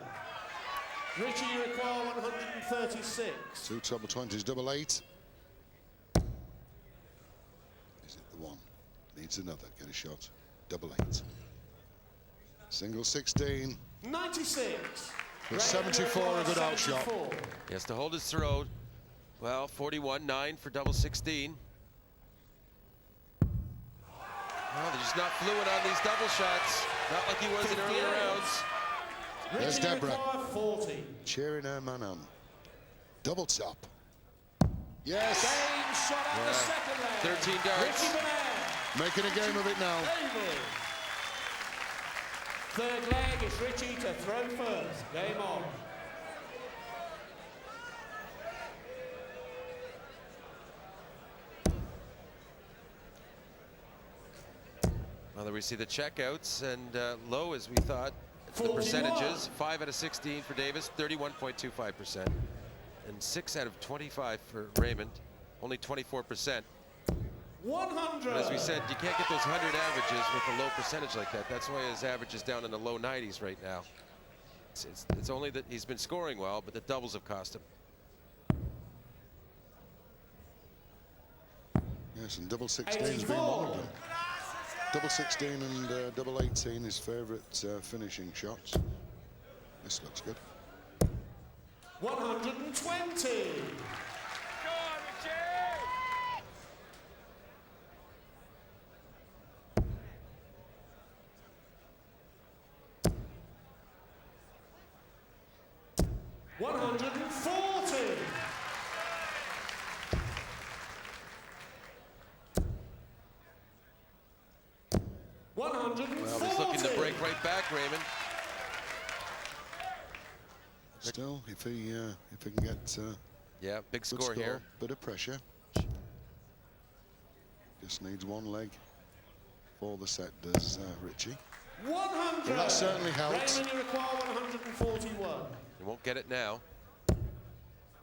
Speaker 13: Richie, you require 136.
Speaker 14: 2 treble 20s, double 8. Is it the one? Needs another. Get a shot. Double 8. Single 16.
Speaker 13: 96.
Speaker 14: With 74, a good outshot.
Speaker 11: He has to hold his throw. Well, 41, 9 for double 16. Well, they're just not fluent on these double shots. Not like he was in earlier rounds.
Speaker 14: There's Deborah. 40. Cheering her man on. Double top. Yes.
Speaker 13: Game shot on the second leg.
Speaker 11: 13 darts.
Speaker 14: Making a game of it now.
Speaker 13: Third leg is Richie to throw first. Game on.
Speaker 11: Well, there we see the checkouts, and low as we thought. The percentages, 5 out of 16 for Davis, 31.25%. And 6 out of 25 for Raymond, only 24%.
Speaker 13: 100.
Speaker 11: But as we said, you can't get those 100 averages with a low percentage like that. That's why his average is down in the low 90s right now. It's only that he's been scoring well, but the doubles have cost him.
Speaker 14: Yes, and double 16 has been one of them. Double 16 and double 18, his favourite finishing shots. This looks good.
Speaker 13: 120. 140. 140.
Speaker 11: Well, he's looking to break right back, Raymond.
Speaker 14: Still, if he can get
Speaker 11: yeah, big score here.
Speaker 14: Bit of pressure. Just needs one leg for the set, does Richie.
Speaker 13: 100.
Speaker 14: Well, that certainly helps.
Speaker 13: Raymond, you require 141.
Speaker 11: He won't get it now.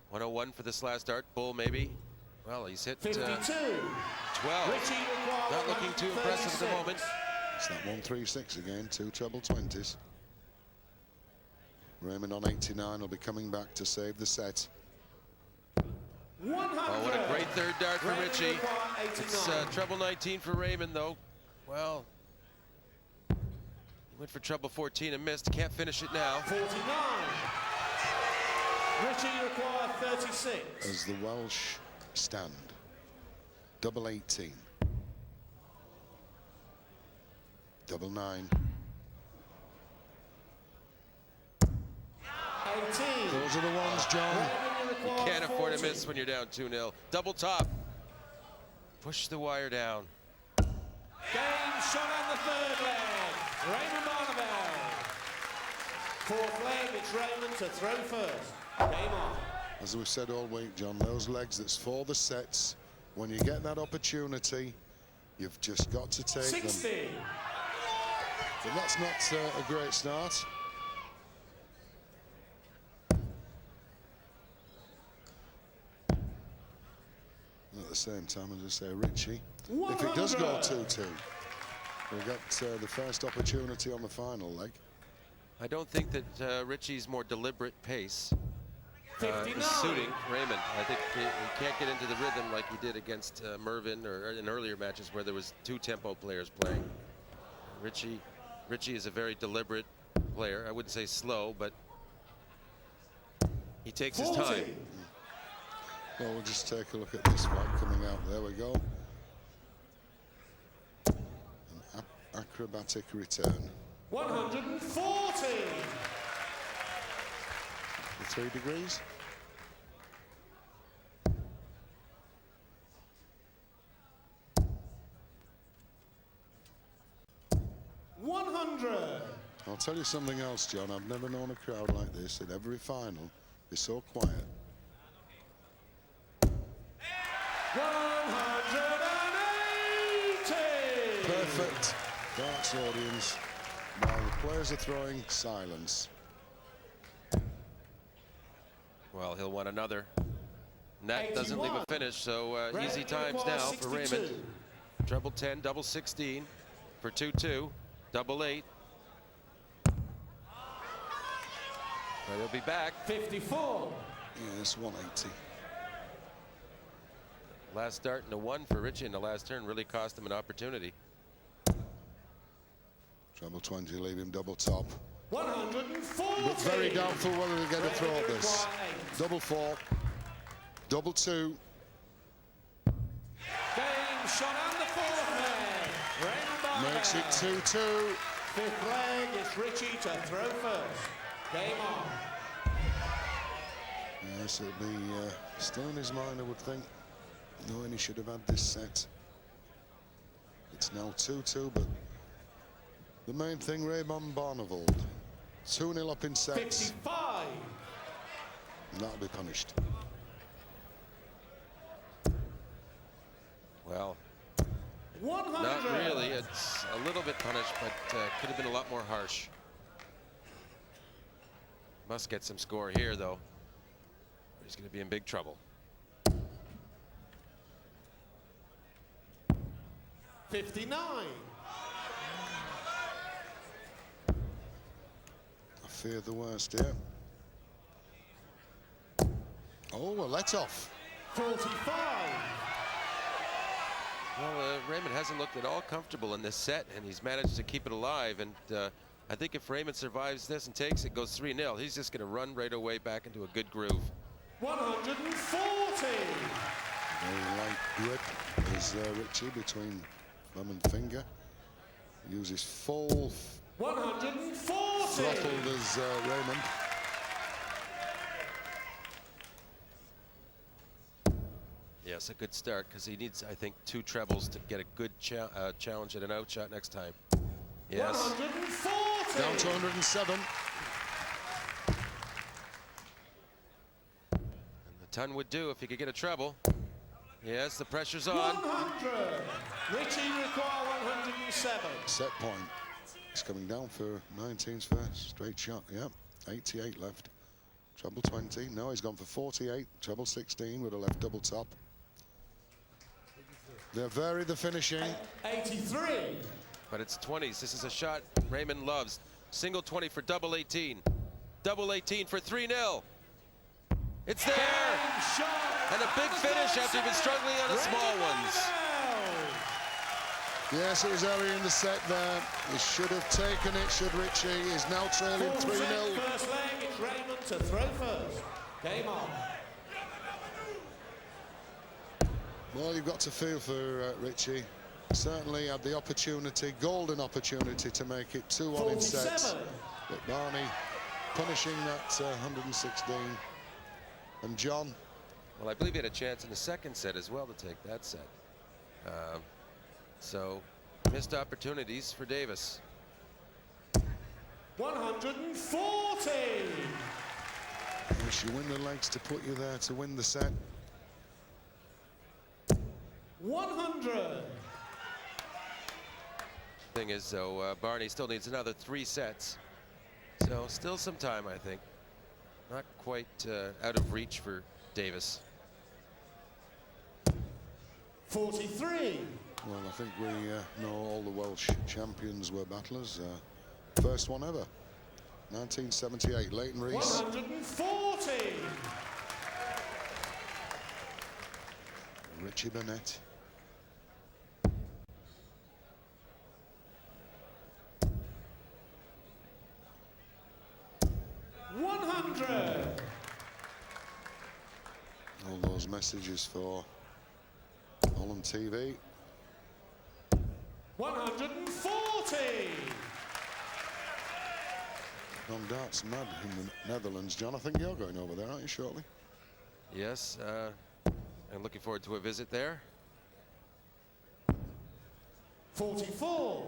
Speaker 11: 101 for this last dart. Bull maybe. Well, he's hit
Speaker 13: 52.
Speaker 11: 12.
Speaker 13: Richie, you require
Speaker 11: Not looking too impressive at the moment.
Speaker 14: It's that 136 again, 2 treble 20s. Raymond on 89 will be coming back to save the set.
Speaker 13: 100.
Speaker 11: Oh, what a great third dart for
Speaker 13: Raymond,
Speaker 11: Richie.
Speaker 13: you require 89.
Speaker 11: It's treble 19 for Raymond, though. Well, he went for treble 14 and missed. Can't finish it now.
Speaker 13: 49. Richie, you require 36.
Speaker 14: As the Welsh stand. Double 18. Double 9.
Speaker 13: 18.
Speaker 14: Those are the ones, John.
Speaker 11: You can't afford to miss when you're down 2-0. Double top. Push the wire down.
Speaker 13: Game shot on the third leg. Raymond Barneveld. Fourth leg, it's Raymond to throw first. Game on.
Speaker 14: As we've said all week, John, those legs that's for the sets, when you get that opportunity, you've just got to take
Speaker 13: 60.
Speaker 14: them. But that's not a great start. At the same time, as I say, Richie, if it does go 2-2, we'll get the first opportunity on the final leg.
Speaker 11: I don't think that Richie's more deliberate pace is
Speaker 13: 59.
Speaker 11: suiting Raymond. I think he can't get into the rhythm like he did against Mervyn or in earlier matches where there was 2 tempo players playing. Richie is a very deliberate player. I wouldn't say slow, but he takes
Speaker 13: 40.
Speaker 11: his time.
Speaker 14: Well, we'll just take a look at this one coming out. There we go. An acrobatic return.
Speaker 13: 140.
Speaker 14: The 3 degrees. I'll tell you something else, John. I've never known a crowd like this at every final be so quiet.
Speaker 13: 180.
Speaker 14: Perfect darts audience while the players are throwing silence.
Speaker 11: Well, he'll want another. And that doesn't leave a finish, so easy times now for Raymond. Treble 10, double 16 for 2-2, double 8. But he'll be back.
Speaker 13: 54.
Speaker 14: Yes, 180.
Speaker 11: Last start and a 1 for Richie in the last turn really cost him an opportunity.
Speaker 14: Treble 20, leave him double top.
Speaker 13: 140.
Speaker 14: But very doubtful whether they get a throw at this. Double 4, double 2.
Speaker 13: Game shot on the fourth leg. Raymond Barneveld.
Speaker 14: Makes it 2-2.
Speaker 13: Fifth leg, it's Richie to throw first. Game on.
Speaker 14: Yes, it'll be still in his mind, I would think, knowing he should have had this set. It's now 2-2, but the main thing, Raymond Barneveld, 2-0 up in sets.
Speaker 13: 55.
Speaker 14: And that'll be punished.
Speaker 11: Well,
Speaker 13: 100.
Speaker 11: not really a It's a little bit punished, but could have been a lot more harsh. Must get some score here, though. He's going to be in big trouble.
Speaker 13: 59.
Speaker 14: I fear the worst here. Oh, a let-off.
Speaker 13: 45.
Speaker 11: Well, Raymond hasn't looked at all comfortable in this set, and he's managed to keep it alive. And I think if Raymond survives this and takes it, goes 3-0, he's just going to run right away back into a good groove.
Speaker 13: 140.
Speaker 14: Very light grip is Richie between thumb and finger. Uses full
Speaker 13: 140.
Speaker 14: throttled as Raymond.
Speaker 11: Yes, a good start, because he needs, I think, 2 trebles to get a good challenge at an outshot next time. Yes.
Speaker 13: 140.
Speaker 14: Down to 107.
Speaker 11: And the ton would do if he could get a treble. Yes, the pressure's on.
Speaker 13: 100. Richie require 107.
Speaker 14: Set point. He's coming down for 19's first straight shot. Yep, 88 left. Treble 20. No, he's gone for 48. Treble 16 with a left double top. They're very the finishing.
Speaker 13: 83.
Speaker 11: But it's 20s. This is a shot Raymond loves. Single 20 for double 18. Double 18 for 3-0. It's there! And a big finish after he's been struggling on the small ones.
Speaker 14: Yes, it was early in the set there. He should have taken it, should Richie. He's now trailing 3-0.
Speaker 13: First leg, it's Raymond to throw first. Game on.
Speaker 14: Well, you've got to feel for Richie. Certainly had the opportunity, golden opportunity, to make it 2-1 in sets. But Barney punishing that 116. And John?
Speaker 11: Well, I believe he had a chance in the second set as well to take that set. So, missed opportunities for Davis.
Speaker 13: 140.
Speaker 14: Yes, you win the legs to put you there to win the set.
Speaker 13: 100.
Speaker 11: Thing is, though, Barney still needs another 3 sets. So, still some time, I think. Not quite out of reach for Davis.
Speaker 13: 43.
Speaker 14: Well, I think we know all the Welsh champions were battlers. First one ever. 1978, Leighton Rees.
Speaker 13: 140.
Speaker 14: Richie Burnett. All those messages for Holland TV.
Speaker 13: 140.
Speaker 14: John Dart's mad in the Netherlands. John, I think you're going over there, aren't you, shortly?
Speaker 11: Yes, I'm looking forward to a visit there.
Speaker 13: 44.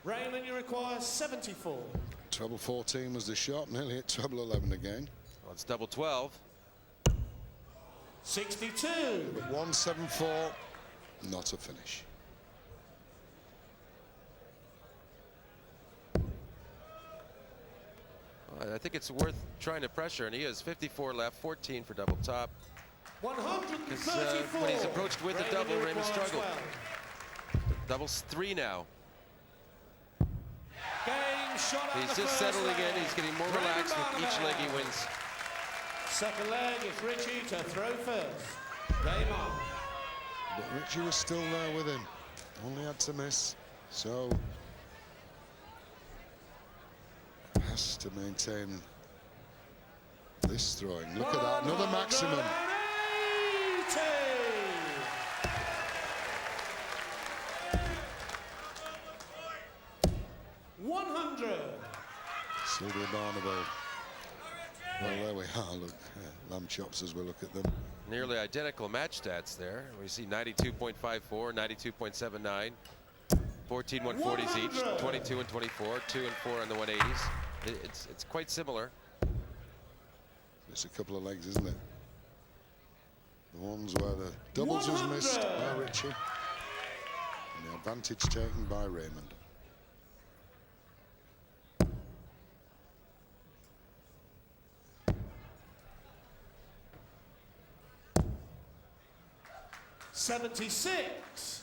Speaker 13: Raymond, you require 74.
Speaker 14: Treble 14 was the shot, nearly hit treble 11 again.
Speaker 11: Well, it's double 12.
Speaker 13: 62.
Speaker 14: 174, not a finish.
Speaker 11: Well, I think it's worth trying to pressure, and he has 54 left, 14 for double top.
Speaker 13: 134.
Speaker 11: When he's approached with a double, Raymond struggled. Double's 3 now.
Speaker 13: Game shot.
Speaker 11: He's just settling in. He's getting more relaxed with each leg he wins.
Speaker 13: Second leg is Richie to throw first. Game on.
Speaker 14: But Richie was still there with him. Only had to miss. So has to maintain this throwing. Look at that, another maximum.
Speaker 13: 100.
Speaker 14: Sylvia Barneveld. Well, there we are. Look, lamb chops as we look at them.
Speaker 11: Nearly identical match stats there. We see 92.54, 92.79, 14 140s each, 22 and 24, 2 and 4 on the 180s. It's quite similar.
Speaker 14: It's a couple of legs, isn't it? The ones where the doubles was missed by Richie. And now Advantage taken by Raymond.
Speaker 13: $76.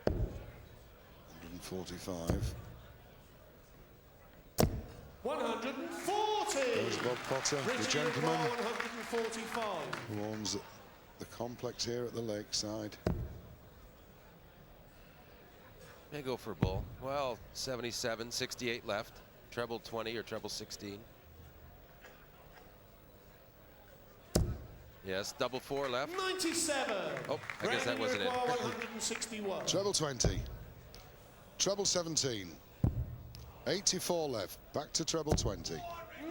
Speaker 14: 145.
Speaker 13: 140.
Speaker 14: There's Bob Potter, the
Speaker 13: Richie
Speaker 14: gentleman
Speaker 13: 145.
Speaker 14: who owns the complex here at the lakeside.
Speaker 11: May go for a bull. Well, 77, 68 left. Treble 20 or treble 16. Yes, double 4 left.
Speaker 13: 97.
Speaker 11: Oh, I guess that wasn't it.
Speaker 13: 161.
Speaker 14: Treble 20. Treble 17. 84 left. Back to treble 20.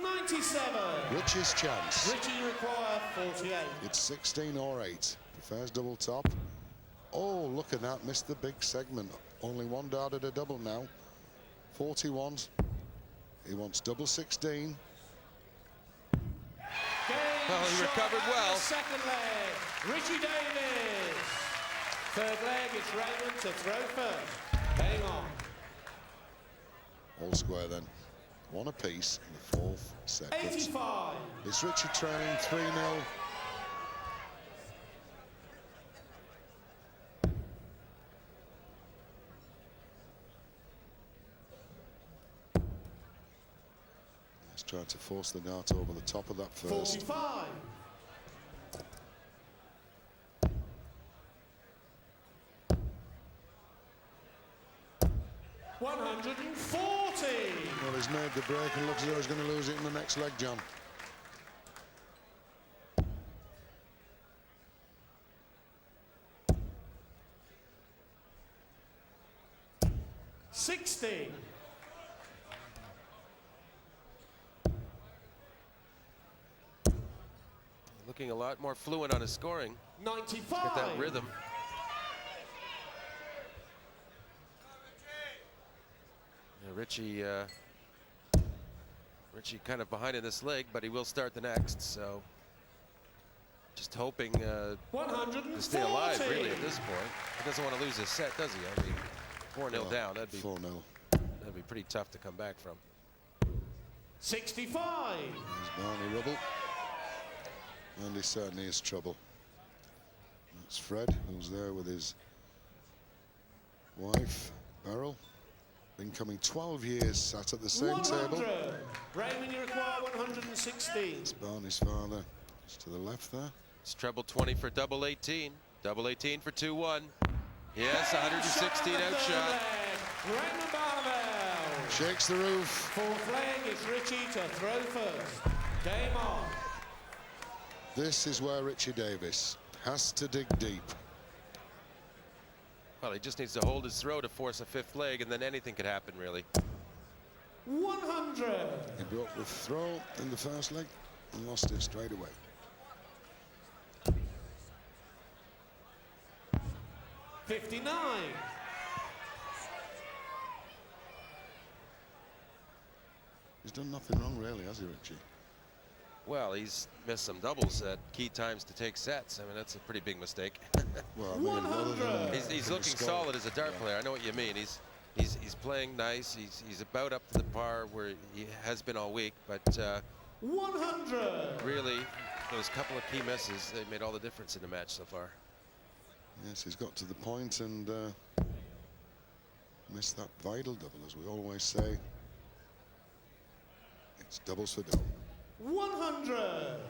Speaker 13: 97.
Speaker 14: Richie's chance.
Speaker 13: Richie require 48.
Speaker 14: It's 16 or 8. Prefers double top. Oh, look at that. Missed the big segment. Only one dart at a double now. 41. He wants double 16.
Speaker 11: Well, he recovered well.
Speaker 13: Second leg, Richie Davies. Third leg, it's Raymond to throw first. Hang on.
Speaker 14: All square then. One apiece in the fourth set.
Speaker 13: 85.
Speaker 14: It's Richie trailing 3-0. He's trying to force the dart over the top of that first.
Speaker 13: 45. 140.
Speaker 14: Well, he's made the break and looks as though he's going to lose it in the next leg, John.
Speaker 13: $60.
Speaker 11: Looking a lot more fluent on his scoring.
Speaker 13: 95.
Speaker 11: Get that rhythm. Yeah, Richie kind of behind in this leg, but he will start the next, so just hoping to stay alive really at this point. He doesn't want to lose his set, does he? I mean, 4-0 down, that'd be
Speaker 14: 4-0.
Speaker 11: That'd be pretty tough to come back from.
Speaker 13: 65.
Speaker 14: There's Barney Rubble. And he certainly is trouble. That's Fred, who's there with his wife, Beryl. Been coming 12 years, sat at the same
Speaker 13: 100.
Speaker 14: table.
Speaker 13: Raymond, you require 116.
Speaker 14: It's Barney's father. It's to the left there.
Speaker 11: It's treble 20 for double 18. Double 18 for 2-1. Yes, 116 outshot.
Speaker 13: Raymond Barneveld.
Speaker 14: Shakes the roof.
Speaker 13: Fourth leg is Richie to throw first. Game on.
Speaker 14: This is where Richie Davies has to dig deep.
Speaker 11: Well, he just needs to hold his throw to force a fifth leg, and then anything could happen, really.
Speaker 13: 100.
Speaker 14: He broke the throw in the first leg and lost it straight away.
Speaker 13: $59.
Speaker 14: He's done nothing wrong, really, has he, Richie?
Speaker 11: Well, he's missed some doubles at key times to take sets. I mean, that's a pretty big mistake.
Speaker 14: Well, I mean, other than
Speaker 11: he's looking solid as a dart player. I know what you mean. He's playing nice. He's about up to the par where he has been all week. But
Speaker 13: 100.
Speaker 11: really, those couple of key misses, they made all the difference in the match so far.
Speaker 14: Yes, he's got to the point and missed that vital double, as we always say. It's doubles for double.
Speaker 13: 100.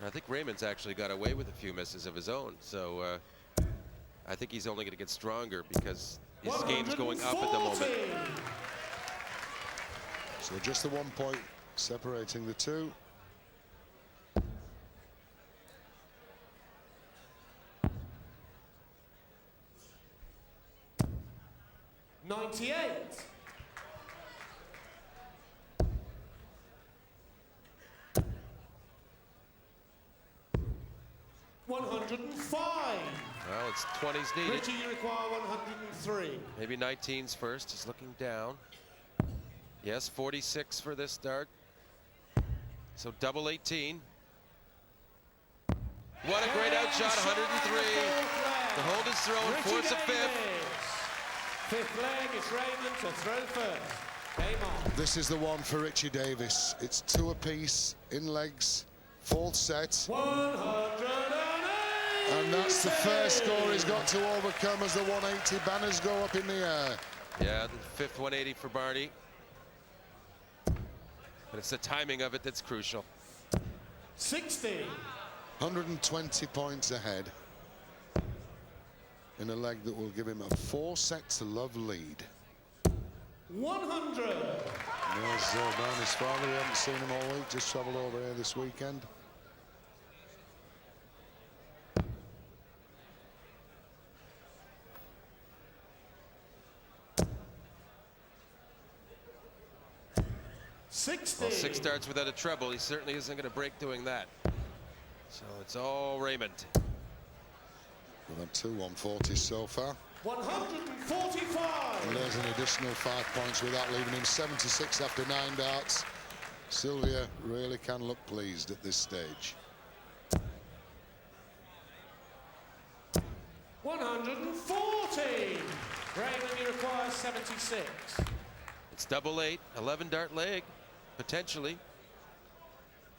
Speaker 11: I think Raymond's actually got away with a few misses of his own, so I think he's only going to get stronger because his game's going up at the moment.
Speaker 14: So just the 1 point separating the two.
Speaker 13: $98. 105.
Speaker 11: Well, it's 20s needed.
Speaker 13: Richie, you require 103.
Speaker 11: Maybe 19s first. He's looking down. Yes, 46 for this dart. So double 18. What a great outshot, 103. The hold is thrown, force a fifth.
Speaker 13: Fifth leg, it's Raymond to throw first. Game on.
Speaker 14: This is the one for Richie Davies. It's 2 apiece in legs, fourth set.
Speaker 13: 180.
Speaker 14: And that's the first score he's got to overcome as the 180 banners go up in the air.
Speaker 11: Yeah, the fifth 180 for Barney. But it's the timing of it that's crucial.
Speaker 13: 60.
Speaker 14: 120 points ahead in a leg that will give him a 4-set-to-love lead.
Speaker 13: 100.
Speaker 14: There's Barney's father. We haven't seen him all week, just travelled over here this weekend.
Speaker 11: Well, 6 starts without a treble. He certainly isn't going to break doing that. So it's all Raymond.
Speaker 14: We've had 2 140s so far.
Speaker 13: 145.
Speaker 14: And there's an additional 5 points with that, leaving him 76 after 9 darts. Sylvia really can look pleased at this stage.
Speaker 13: 140. Raymond, you require 76.
Speaker 11: It's double 8, 11 dart leg, potentially.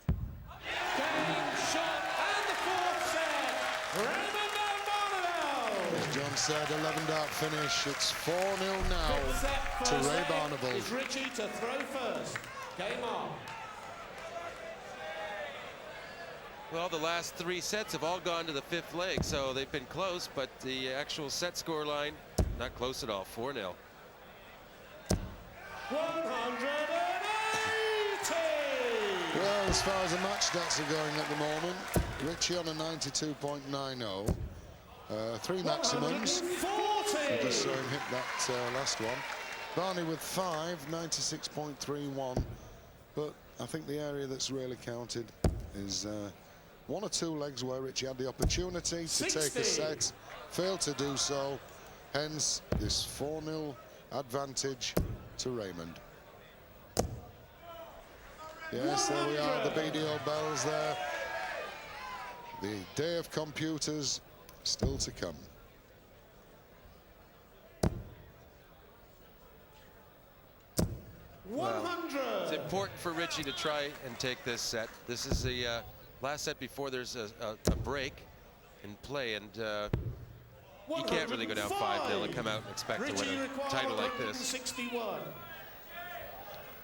Speaker 13: Game shot and the fourth set. Raymond and Barneveld.
Speaker 14: As John said, 11 dart finish. It's 4-0 now to Ray Barneveld.
Speaker 13: Is Richie to throw first. Game on.
Speaker 11: Well, the last 3 sets have all gone to the 5th leg, so they've been close, but the actual set score line, not close at all, 4-0.
Speaker 13: 180.
Speaker 14: Well, as far as the match stats are going at the moment, Richie on a 92.90. 3 maximums. We just saw him hit that last one. Barney with 5, 96.31. But I think the area that's really counted is 1 or 2 legs where Richie had the opportunity to take a set, failed to do so. Hence, this 4-0 advantage to Raymond. Yes, there we are, the BDO bells there. The day of computers still to come.
Speaker 11: Well, it's important for Richie to try and take this set. This is the last set before there's a break in play, and you can't really go down 5-0 and come out and expect to win a title like this.
Speaker 13: 61.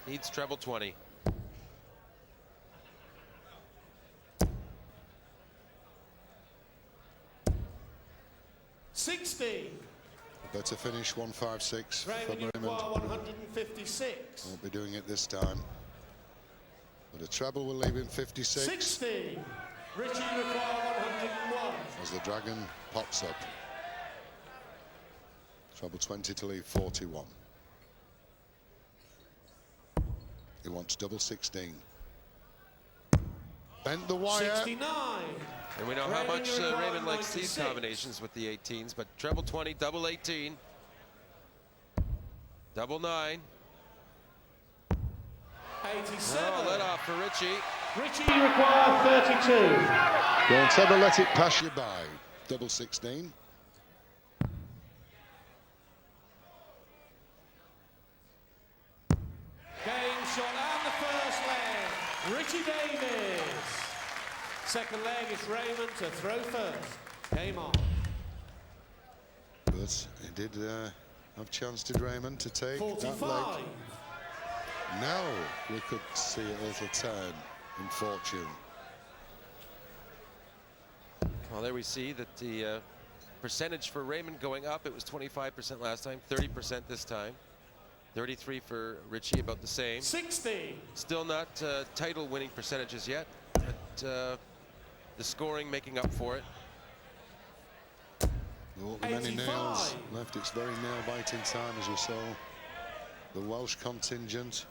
Speaker 11: Needs treble 20.
Speaker 14: Better finish 156 for Raymond.
Speaker 13: 156.
Speaker 14: Won't be doing it this time. But a treble will leave him 56.
Speaker 13: 60. Richie require 101.
Speaker 14: As the dragon pops up. Treble 20 to leave 41. He wants double 16. Bent the wire.
Speaker 13: 69.
Speaker 11: And we know how much Raymond likes these combinations with the 18s, but treble 20, double 18, double 9.
Speaker 13: 87.
Speaker 11: Oh, let off for Richie.
Speaker 13: Richie require 32.
Speaker 14: Don't ever let it pass you by. Double 16.
Speaker 13: Game shot and the first leg. Richie Davies. Second leg is Raymond to throw first. Game on.
Speaker 14: But he did have chance, did Raymond, to take
Speaker 13: 45.
Speaker 14: that leg. Now we could see a little turn in fortune.
Speaker 11: Well, there we see that the percentage for Raymond going up. It was 25% last time, 30% this time. 33 for Richie, about the same.
Speaker 13: 60.
Speaker 11: Still not title winning percentages yet, but the scoring making up for it.
Speaker 14: There won't be many nails left. It's very nail-biting time, as we saw the Welsh contingent.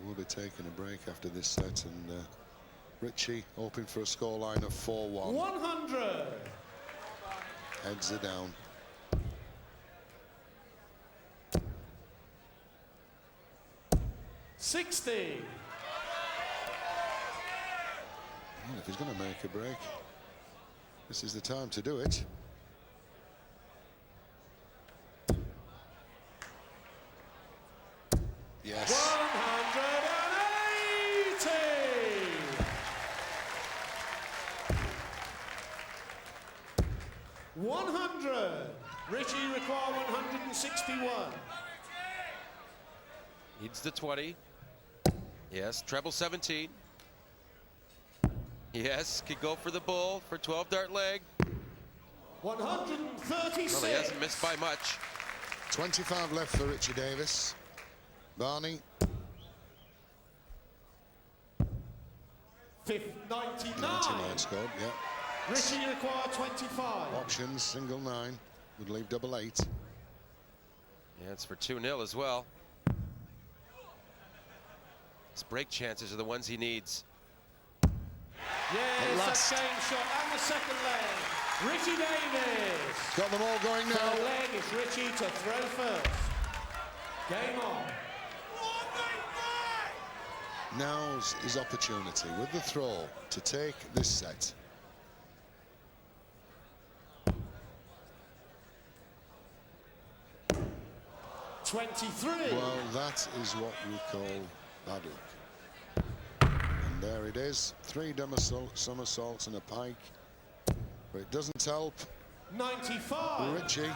Speaker 14: We'll be taking a break after this set, and Richie hoping for a scoreline of 4-1.
Speaker 13: 100.
Speaker 14: Heads are down. Well, if he's going to make a break, this is the time to do it. Yes.
Speaker 13: 100. Richie require 161.
Speaker 11: Needs the 20. Yes, treble 17. Yes, could go for the bull for 12 dart leg.
Speaker 13: 136.
Speaker 11: Well, he hasn't missed by much.
Speaker 14: 25 left for Richie Davies. Barney.
Speaker 13: 99
Speaker 14: scored, yeah.
Speaker 13: Richie require 25.
Speaker 14: Options, single 9. Would leave double 8.
Speaker 11: Yeah, it's for 2-0 as well. His break chances are the ones he needs.
Speaker 13: Yes, that game shot and the second leg. Richie Davies.
Speaker 14: Got them all going now.
Speaker 13: Third leg is Richie to throw first. Game on.
Speaker 14: Now's his opportunity with the throw to take this set. Well, that is what we call bad luck. And there it is. 3 somersaults and a pike. But it doesn't help
Speaker 13: 95.
Speaker 14: Richie.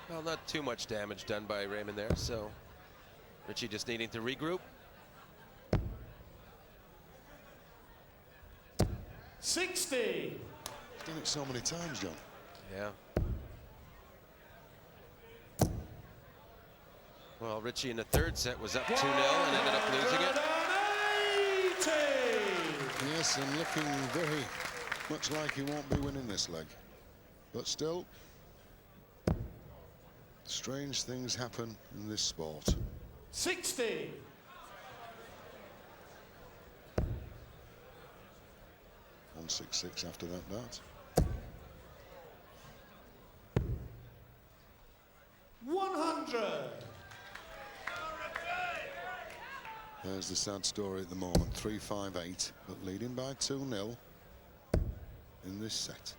Speaker 11: Well, not too much damage done by Raymond there, so Richie just needing to regroup.
Speaker 13: 60.
Speaker 14: He's done it so many times, John.
Speaker 11: Yeah. Well, Richie in the third set was up 2-0 and ended up losing it.
Speaker 14: Yes, and looking very much like he won't be winning this leg. But still, strange things happen in this sport.
Speaker 13: 60.
Speaker 14: .166 after that dart.
Speaker 13: 100.
Speaker 14: There's the sad story at the moment. 3-5-8, but leading by 2-0 in this set.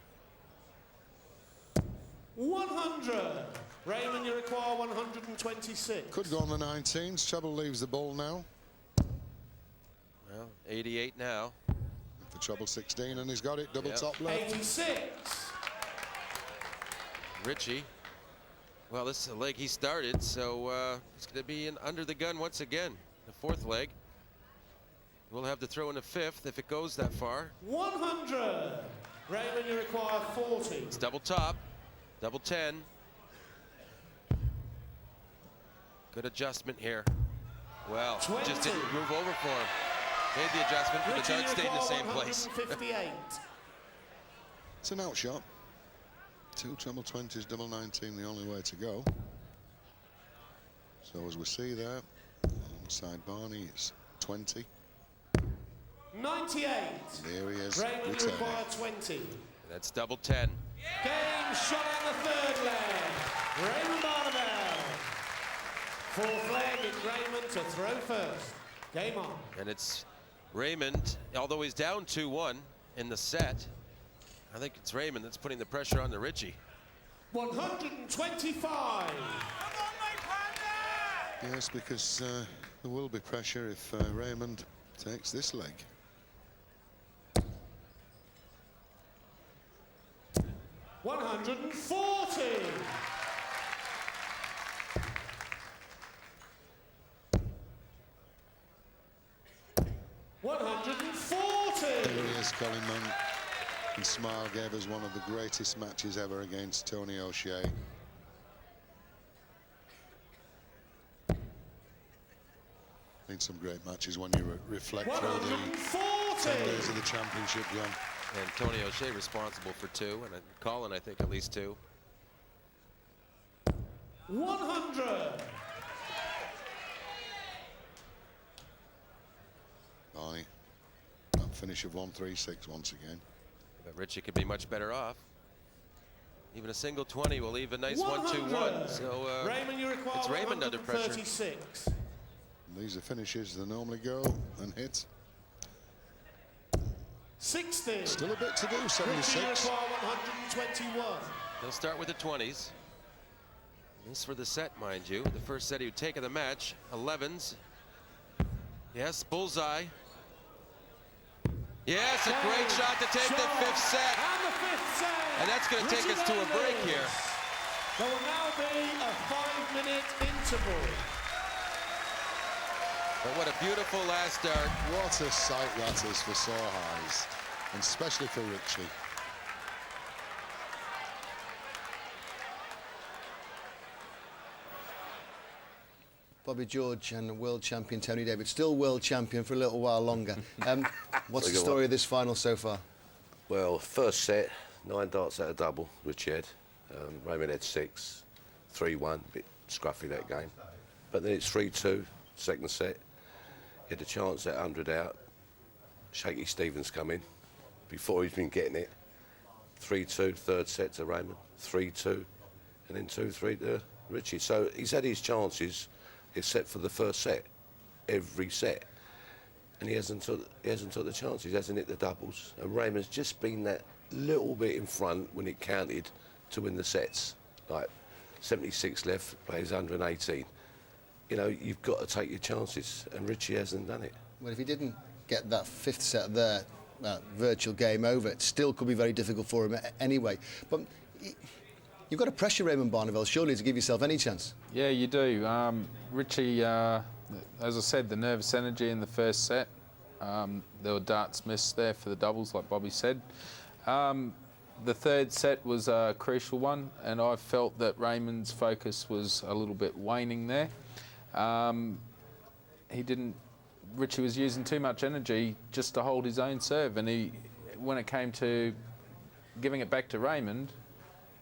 Speaker 13: 100. Raymond, you require 126.
Speaker 14: Could go on the 19s. Treble leaves the ball now.
Speaker 11: Well, 88 now.
Speaker 14: For treble 16, and he's got it. Double top left.
Speaker 13: 86.
Speaker 11: Richie. Well, this is a leg he started, so it's going to be under the gun once again. The fourth leg. We'll have to throw in a fifth if it goes that far.
Speaker 13: 100. Raymond, you require 40.
Speaker 11: It's double top. Double 10. Good adjustment here. Well,
Speaker 13: 20.
Speaker 11: just didn't move over for him. Made the adjustment, but the dart stayed in the same place.
Speaker 13: 158.
Speaker 14: It's an outshot. 2 treble 20s, double 19, the only way to go. So as we see there, alongside Barney, it's 20.
Speaker 13: 98.
Speaker 14: There he is.
Speaker 13: Raymond, you
Speaker 14: returning.
Speaker 13: require 20.
Speaker 11: That's double 10.
Speaker 13: Game shot on the third leg. Raymond Barneveld. Fourth leg is Raymond to throw first. Game on.
Speaker 11: And it's Raymond, although he's down 2-1 in the set. I think it's Raymond that's putting the pressure on to Richie.
Speaker 13: 125.
Speaker 14: Yes, because there will be pressure if Raymond takes this leg.
Speaker 13: 140.
Speaker 14: Here he is, Colin Monk. And Smile gave us one of the greatest matches ever against Tony O'Shea. Been some great matches when you reflect through the 10 days of the championship, John.
Speaker 11: And Tony O'Shea responsible for 2, and Colin, I think, at least 2.
Speaker 13: 100.
Speaker 14: Barney, that finish of 136 once again.
Speaker 11: But Richie could be much better off. Even a single 20 will leave a nice 1-2-1. So
Speaker 13: Raymond, you require
Speaker 11: it's Raymond under pressure.
Speaker 13: 136.
Speaker 14: And these are finishes that normally go and hit.
Speaker 13: 60.
Speaker 14: Still a bit to do,
Speaker 13: Richie
Speaker 14: 76.
Speaker 13: 121.
Speaker 11: They'll start with the 20s. This for the set, mind you. The first set he'd taken the match. 11s. Yes, bullseye. Yes, a great shot to take the fifth set.
Speaker 13: And the fifth set.
Speaker 11: And that's going to take us to a break here.
Speaker 13: There will now be a 5-minute interval.
Speaker 11: But what a beautiful last start.
Speaker 14: What a sight that is for sore highs, and especially for Richie.
Speaker 1: Bobby George and world champion Tony Davies, still world champion for a little while longer. What's the story of this final so far?
Speaker 2: Well, first set, 9 darts out of double, Richie had. Raymond had 6, 3-1, a bit scruffy that game. But then it's 3-2, second set. He had a chance at 100 out. Shaky Stevens come in before he's been getting it. 3-2, third set to Raymond, 3-2, and then 2-3 to Richie. So he's had his chances, except for the first set, every set. And he hasn't took the chances, he hasn't hit the doubles. And Raymond's just been that little bit in front when it counted to win the sets. Like 76 left, plays 118. You know, you've got to take your chances, and Richie hasn't done it.
Speaker 1: Well, if he didn't get that fifth set there, virtual game over, it still could be very difficult for him anyway. But you've got to pressure Raymond Barneveld, surely, to give yourself any chance.
Speaker 3: Yeah, you do. Richie, as I said, the nervous energy in the first set. There were darts missed there for the doubles, like Bobby said. The third set was a crucial one, and I felt that Raymond's focus was a little bit waning there. Richie was using too much energy just to hold his own serve, and when it came to giving it back to Raymond,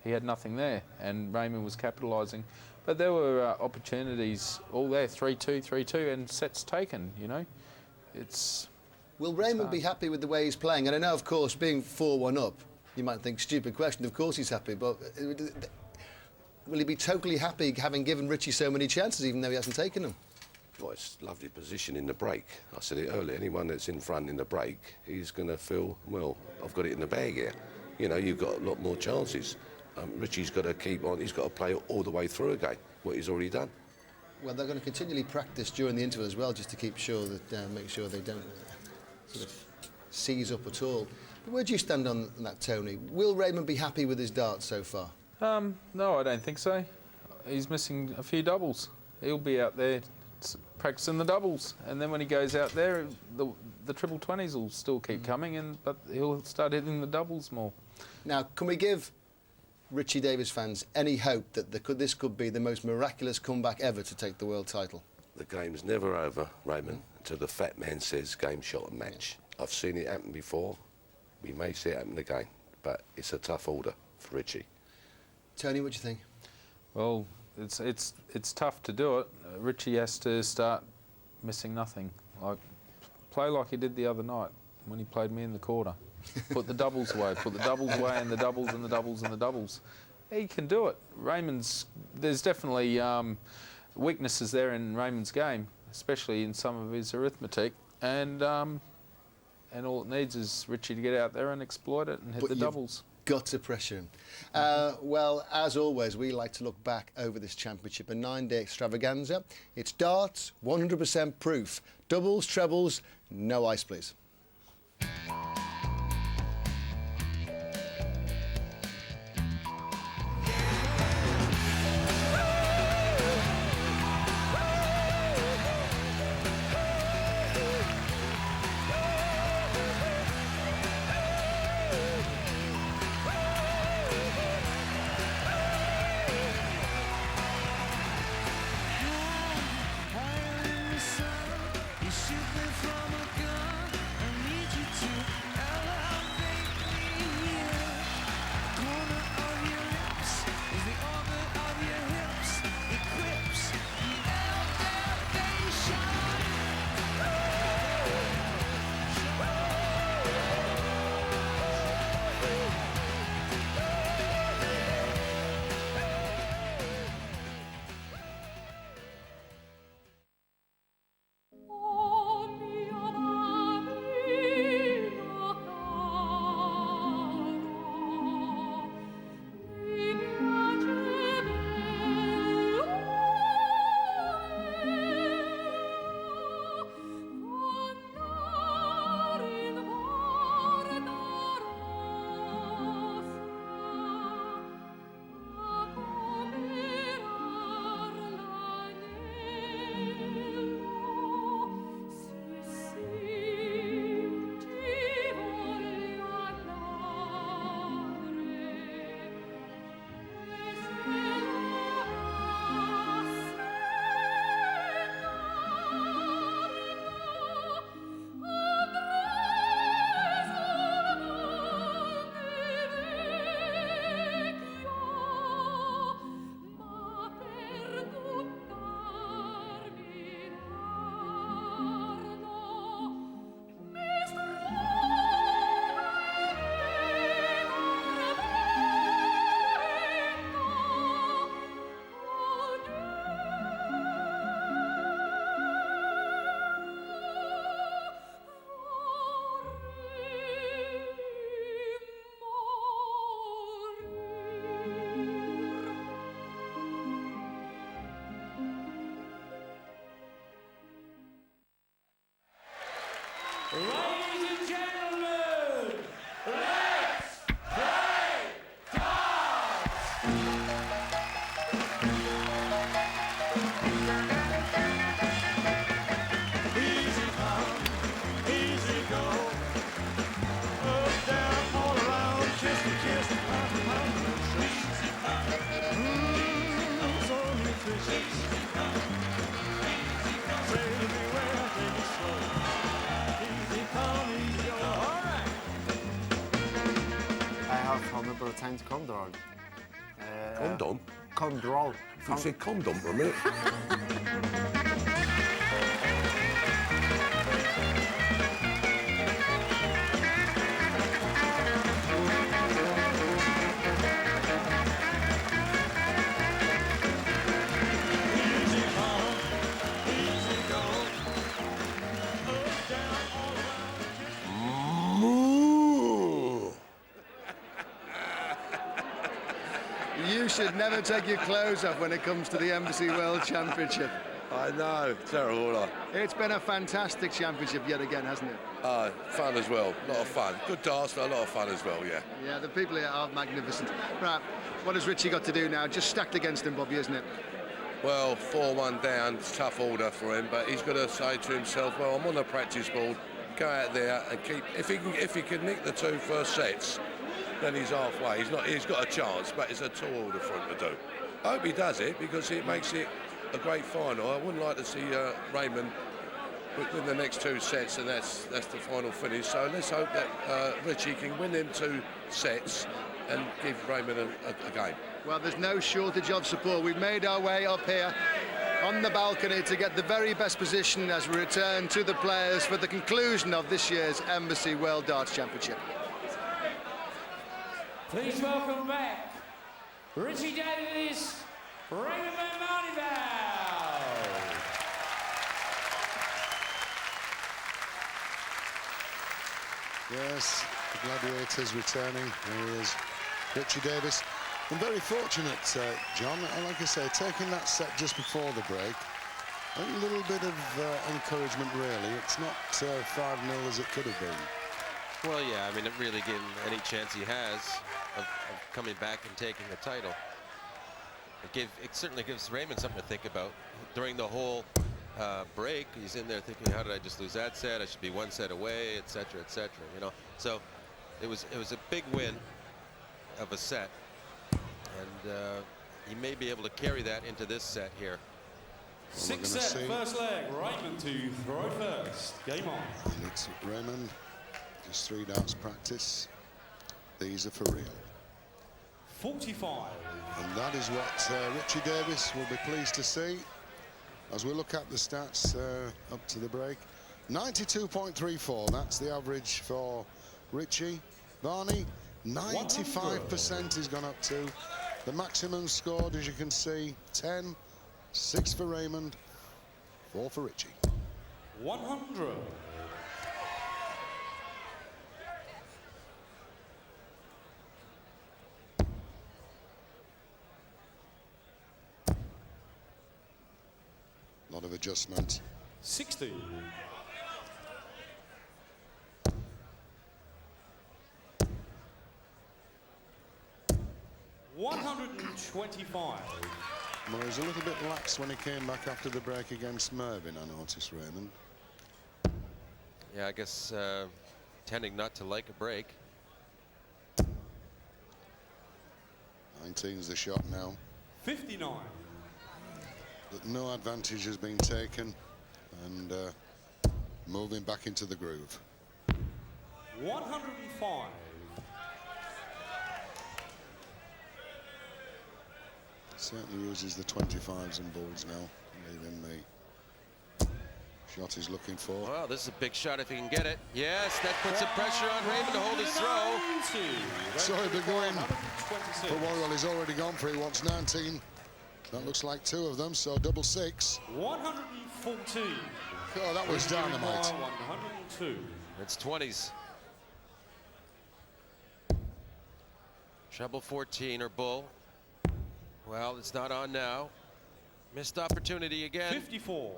Speaker 3: he had nothing there, and Raymond was capitalising. But there were opportunities all there, 3-2, 3-2, and sets taken, you know.
Speaker 1: Will Raymond be happy with the way he's playing? And I know, of course, being 4-1 up, you might think, stupid question, of course he's happy, but will he be totally happy having given Richie so many chances, even though he hasn't taken them?
Speaker 2: Well, it's a lovely position in the break. I said it earlier, anyone that's in front in the break, he's going to feel, well, I've got it in the bag here. You know, you've got a lot more chances. Richie's got to keep on, he's got to play all the way through again, what he's already done.
Speaker 1: Well, they're going to continually practice during the interval as well, just to keep sure that, make sure they don't sort of seize up at all. But where do you stand on that, Tony? Will Raymond be happy with his darts so far?
Speaker 3: No, I don't think so. He's missing a few doubles. He'll be out there practicing the doubles, and then when he goes out there, the triple 20s will still keep coming, but he'll start hitting the doubles more.
Speaker 1: Now, can we give Richie Davies fans any hope that this could be the most miraculous comeback ever to take the world title?
Speaker 2: The game's never over, Raymond, until the fat man says game, shot and match. I've seen it happen before. We may see it happen again, but it's a tough order for Richie.
Speaker 1: Tony, what do you think?
Speaker 3: Well, it's tough to do it. Richie has to start missing nothing. Play like he did the other night when he played me in the quarter. Put the doubles away, put the doubles away, and the doubles and the doubles and the doubles. He can do it. There's definitely weaknesses there in Raymond's game, especially in some of his arithmetic, and all it needs is Richie to get out there and exploit it and hit the doubles.
Speaker 1: Got to pressure him. Well, as always, we like to look back over this championship, a 9-day extravaganza. It's darts, 100% proof. Doubles, trebles, no ice, please.
Speaker 15: You shoot me from a gun, I need you to have 100% control.
Speaker 2: Condom?
Speaker 15: Control.
Speaker 2: You said condom for a minute.
Speaker 1: You should never take your clothes off when it comes to the Embassy World Championship.
Speaker 2: I know, terrible.
Speaker 1: It's been a fantastic championship yet again, hasn't it?
Speaker 2: Fun as well, a lot of fun. Good darts, but a lot of fun as well, yeah.
Speaker 1: Yeah, the people here are magnificent. Right, what has Richie got to do now? Just stacked against him, Bobby, isn't it?
Speaker 2: Well, 4-1 down, it's a tough order for him, but he's got to say to himself, well, I'm on the practice board, go out there and keep... If he can nick the 2 first sets, then he's halfway. He's got a chance, but it's a tall order for him to do. I hope he does it, because it makes it a great final. I wouldn't like to see Raymond win the next 2 sets, and that's the final finish. So let's hope that Richie can win them 2 sets and give Raymond a game.
Speaker 1: Well, there's no shortage of support. We've made our way up here on the balcony to get the very best position as we return to the players for the conclusion of this year's Embassy World Darts Championship.
Speaker 13: Please welcome back Richie Davies, Raymond van Barneveld.
Speaker 14: Yes, the Gladiators returning. There he is, Richie Davies. I'm very fortunate, John, like I say, taking that set just before the break. A little bit of encouragement, really. It's not 5-0 as it could have been.
Speaker 11: Well, yeah, I mean, it really gave him any chance he has of coming back and taking the title. It certainly gives Raymond something to think about. During the whole break, he's in there thinking, how did I just lose that set? I should be 1 set away, etc., etc., you know. So it was a big win of a set, and he may be able to carry that into this set here.
Speaker 13: 6 set, first leg, Raymond to throw first. Game on.
Speaker 14: And it's Raymond, just 3 darts practice. These are for real.
Speaker 13: 45.
Speaker 14: And that is what Richie Davies will be pleased to see as we look at the stats up to the break. 92.34, that's the average for Richie. Barney, 95% has gone up to. The maximum scored, as you can see, 10, 6 for Raymond, 4 for Richie.
Speaker 13: 100.
Speaker 14: Lot of adjustment.
Speaker 13: 60. 125.
Speaker 14: Well, he was a little bit lax when he came back after the break against Mervyn, I noticed, Raymond.
Speaker 11: Yeah, I guess tending not to like a break.
Speaker 14: 19's the shot now.
Speaker 13: 59.
Speaker 14: But no advantage has been taken, and moving back into the groove.
Speaker 13: 105.
Speaker 14: Certainly uses the 25s and balls now, leaving the shot he's looking for.
Speaker 11: Well, this is a big shot if he can get it. Yes, that puts some pressure on Raymond to hold his throw.
Speaker 14: So he'll be going for one. Well, he's already gone for it. He wants 19. That looks like 2 of them, so double 6.
Speaker 13: 114.
Speaker 14: Oh, that was dynamite.
Speaker 13: 102.
Speaker 11: It's 20s. Treble 14 or bull. Well, it's not on now. Missed opportunity again.
Speaker 13: 54.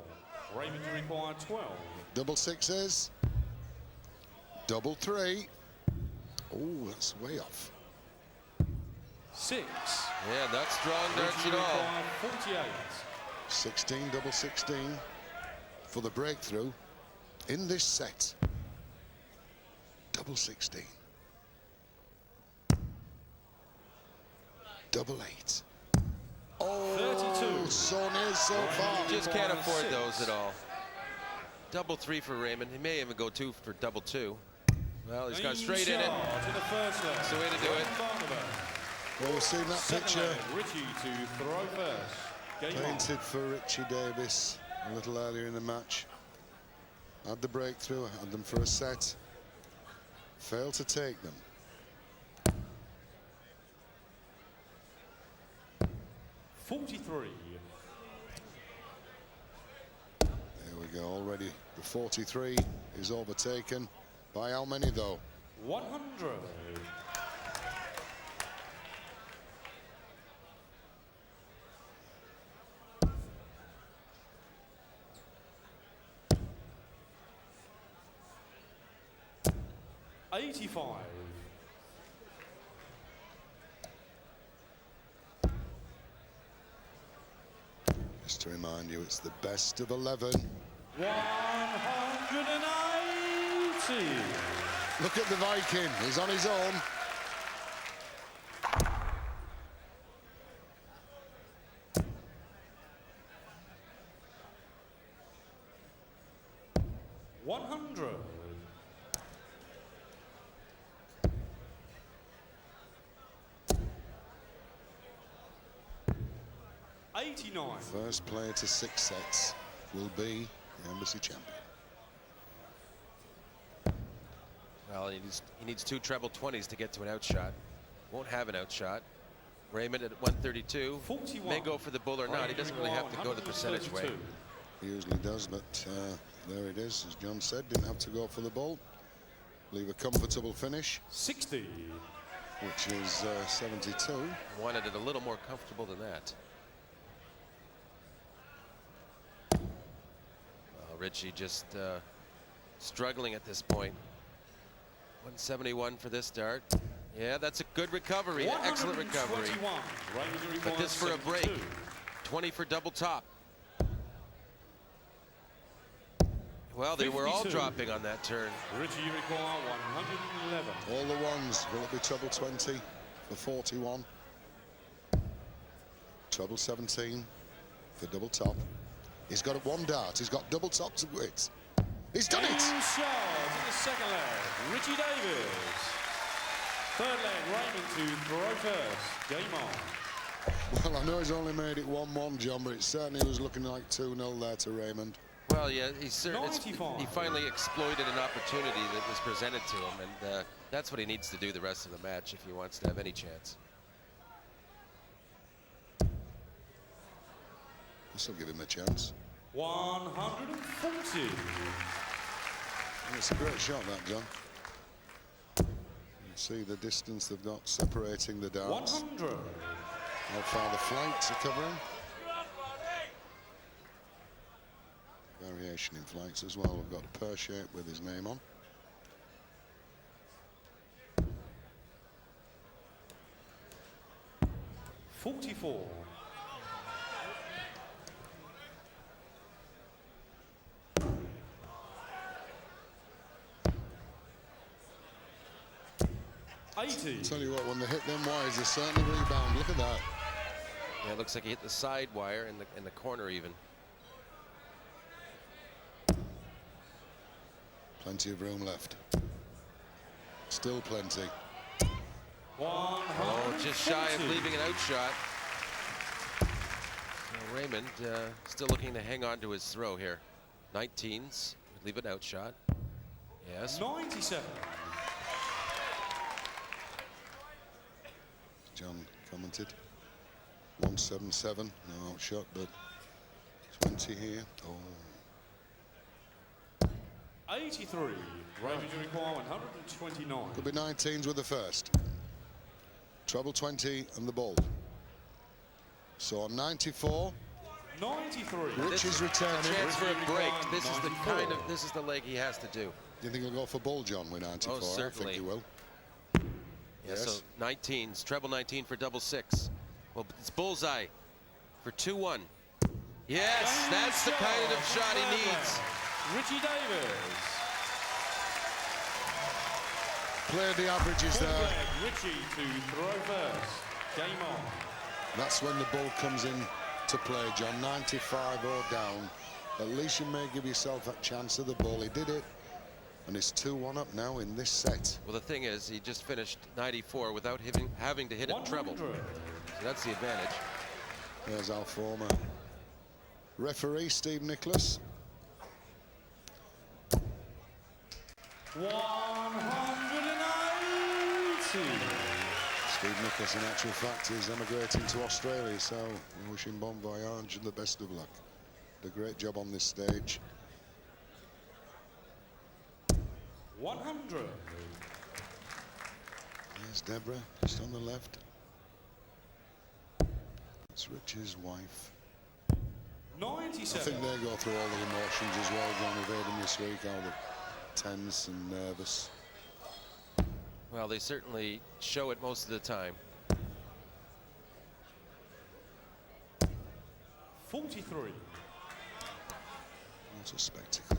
Speaker 13: Raymond to require 12.
Speaker 14: Double 6s. Double 3. Oh, that's way off.
Speaker 13: 6.
Speaker 11: Yeah, not strong darts at all.
Speaker 13: 48.
Speaker 14: 16, double 16 for the breakthrough in this set. Double 16. Double 8. Oh,
Speaker 13: 32.
Speaker 14: So near, so far.
Speaker 11: You just can't afford those at all. Double 3 for Raymond. He may even go 2 for double 2. Well, he's gone straight in it.
Speaker 13: To the first leg.
Speaker 11: That's the way to do it.
Speaker 14: Well, we've seen that
Speaker 13: Second
Speaker 14: picture
Speaker 13: leg, Richie to throw first. Game on.
Speaker 14: painted for Richie Davies a little earlier in the match. Had the breakthrough, had them for a set. Failed to take them.
Speaker 13: 43.
Speaker 14: There we go, already the 43 is overtaken. By how many though?
Speaker 13: 100. $85.
Speaker 14: Just to remind you, it's the best of 11.
Speaker 13: 180.
Speaker 14: Look at the Viking, he's on his own.
Speaker 13: $100. $89.
Speaker 14: First player to 6 sets will be the Embassy champion.
Speaker 11: Well, he needs 2 treble 20s to get to an outshot. Won't have an outshot. Raymond at 132.
Speaker 13: 41.
Speaker 11: May go for the bull or not. He doesn't really have to go the percentage way.
Speaker 14: He usually does, but there it is. As John said, didn't have to go for the ball. Leave a comfortable finish.
Speaker 13: 60.
Speaker 14: Which is 72.
Speaker 11: Wanted it a little more comfortable than that. Richie just struggling at this point. 171 for this dart. Yeah, that's a good recovery. Excellent recovery. But this for a break. 20 for double top. Well, they were all dropping on that turn.
Speaker 13: Richie, you require 111.
Speaker 14: All the ones. Will it be treble 20 for 41? Treble 17 for double top. He's got one dart. He's got double top to it. He's done it.
Speaker 13: Shot in the second leg. Richie Davies. Third leg, Raymond to throw first. Game on.
Speaker 14: Well, I know he's only made it 1-1, John, but it certainly was looking like 2-0 there to Raymond.
Speaker 11: Well, yeah, he finally exploited an opportunity that was presented to him, and that's what he needs to do the rest of the match if he wants to have any chance.
Speaker 14: This will give him a chance.
Speaker 13: 140.
Speaker 14: And it's a great shot, that, John. You see the distance they've got separating the darts.
Speaker 13: 100.
Speaker 14: How far the flights are covering. Variation in flights as well. We've got a pear shape with his name on.
Speaker 13: $44. $80.
Speaker 14: Tell you what, when they hit them wires, they certainly rebound. Look at that.
Speaker 11: Yeah, it looks like he hit the side wire in the corner even.
Speaker 14: Plenty of room left. Still plenty.
Speaker 11: Oh, just shy of leaving an outshot. So Raymond still looking to hang on to his throw here. 19s, leave an outshot. Yes.
Speaker 13: 97.
Speaker 14: John commented. 177, no outshot, but 20 here. Oh.
Speaker 13: 83. Raymond, you require 129.
Speaker 14: Could be 19s with the first. Treble 20 and the ball. So on 94.
Speaker 13: 93.
Speaker 14: Rich is returning.
Speaker 11: Chance for a break. This is the leg he has to do.
Speaker 14: Do you think he'll go for bull, John, with 94?
Speaker 11: Oh, certainly.
Speaker 14: I think he will.
Speaker 11: Yeah, yes. So 19s, treble 19 for double 6. Well, it's bullseye for 2-1. Yes, that's the kind of shot he needs.
Speaker 13: Richie Davies.
Speaker 14: Played the averages there.
Speaker 13: Richie to throw first. Game on.
Speaker 14: That's when the ball comes in to play, John. 95 or down. At least you may give yourself that chance of the ball. He did it. And it's 2-1 up now in this set.
Speaker 11: Well, the thing is, he just finished 94 without having to hit a treble. So that's the advantage.
Speaker 14: There's our former referee, Steve Nicholas.
Speaker 13: 180.
Speaker 14: Steve Nicholas, in actual fact, is emigrating to Australia, so we wish him bon voyage and the best of luck. Did a great job on this stage.
Speaker 13: 100.
Speaker 14: There's Deborah, just on the left. That's Rich's wife.
Speaker 13: 97.
Speaker 14: I think they go through all the emotions as well, John. We've heard them this week, how they're tense and nervous.
Speaker 11: Well, they certainly show it most of the time.
Speaker 13: 43.
Speaker 14: What a spectacle.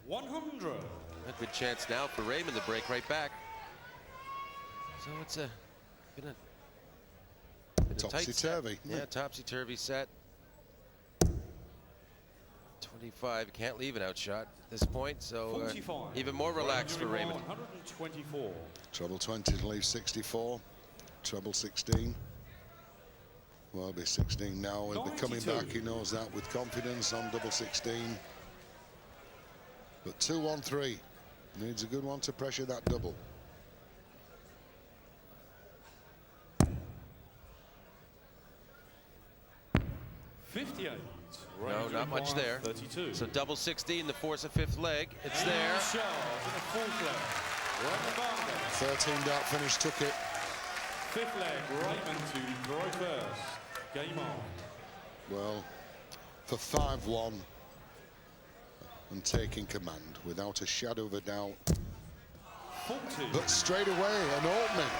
Speaker 13: 100.
Speaker 11: A good chance now for Raymond to break right back. So it's been a
Speaker 14: topsy-turvy.
Speaker 11: Yeah, topsy-turvy set. 25, can't leave an outshot at this point, so even more relaxed for Raymond.
Speaker 13: 124.
Speaker 14: Treble 20 to leave 64. Treble 16. Well, it'll be 16 now. He'll be coming back. He knows that with confidence on double 16. But 2-1-3. Needs a good one to pressure that double.
Speaker 11: No, not much there.
Speaker 13: 32.
Speaker 11: So double 16 to force a fifth leg. It's there.
Speaker 14: 13 dart finish took it.
Speaker 13: Fifth leg, Raymond to throw first. Game on.
Speaker 14: Well, for 5-1 and taking command without a shadow of a doubt.
Speaker 13: 40.
Speaker 14: But straight away an opening.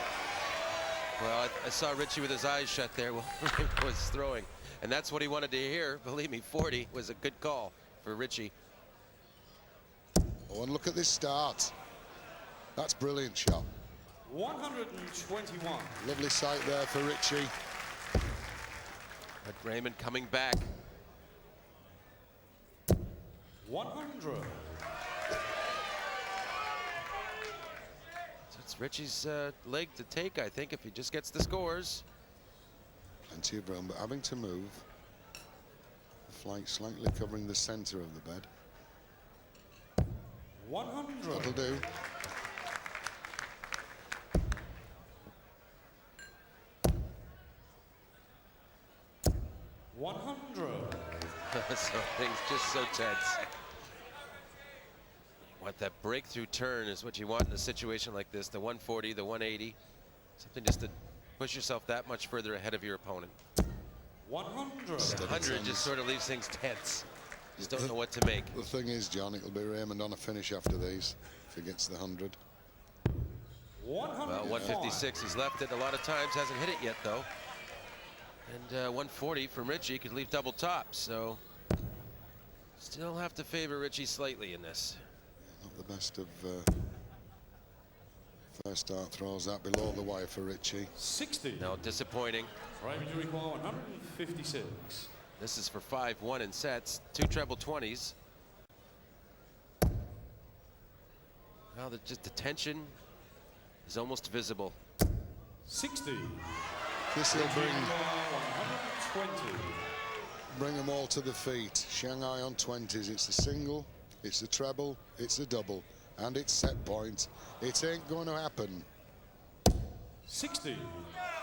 Speaker 11: Well, I saw Richie with his eyes shut there while Raymond was throwing. And that's what he wanted to hear. Believe me, 40 was a good call for Richie.
Speaker 14: Oh, and look at this start. That's brilliant shot.
Speaker 13: 121.
Speaker 14: Lovely sight there for Richie.
Speaker 11: But Raymond coming back.
Speaker 13: 100.
Speaker 11: So it's Richie's leg to take, I think, if he just gets the scores.
Speaker 14: Plenty of room, but having to move. The flight slightly covering the center of the bed.
Speaker 13: 100.
Speaker 14: That'll do.
Speaker 11: So things just so tense. What that breakthrough turn is what you want in a situation like this. The 140, the 180, something just to push yourself that much further ahead of your opponent.
Speaker 13: 100.
Speaker 11: 100 just sort of leaves things tense. Just don't know what to make.
Speaker 14: The thing is, John, it'll be Raymond on a finish after these if he gets the 100.
Speaker 11: Well, 156, he's left it a lot of times, hasn't hit it yet though. And 140 from Richie could leave double top, so still have to favor Richie slightly in this.
Speaker 14: Not the best of first start throws that below the wire for Richie.
Speaker 13: 60.
Speaker 11: No, disappointing.
Speaker 13: Raymond to require 156.
Speaker 11: This is for 5-1 in sets, 2 treble 20s. Well, just the tension is almost visible.
Speaker 13: 60.
Speaker 14: This will bring
Speaker 13: 120.
Speaker 14: Bring them all to the feet. Shanghai on 20s. It's a single, it's a treble, it's a double, and it's set point. It ain't going to happen.
Speaker 13: 60.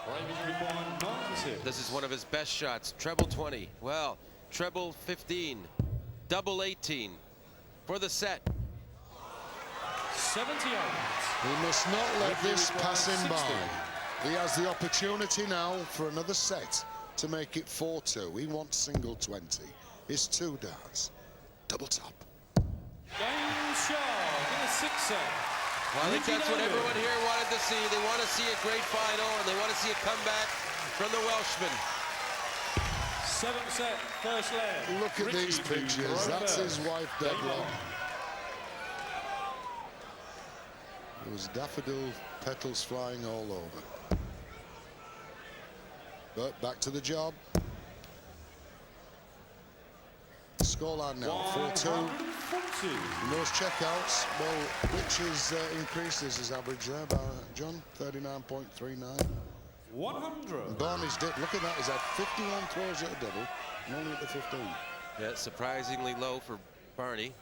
Speaker 13: Raymond required 96.
Speaker 11: This is one of his best shots. Treble 20. Well, treble 15. Double 18 for the set.
Speaker 13: 78.
Speaker 14: He must not let this pass him by. He has the opportunity now for another set to make it 4-2. He wants single 20. It's 2 darts. Double top.
Speaker 13: Game shot in a 6 set.
Speaker 11: Well, I think that's what everyone here wanted to see. They want to see a great final, and they want to see a comeback from the Welshman.
Speaker 13: 7th set, first leg.
Speaker 14: Look at these pictures. That's his wife, Deborah. There was daffodil petals flying all over. But back to the job. Scoreline now, 4-2. And those checkouts, well, Rich's increased his average there by John, 39.39.
Speaker 13: 100.
Speaker 14: And Barney's dip, look at that, he's had 51 throws at a double, and only at the 15.
Speaker 11: Yeah, surprisingly low for Barney.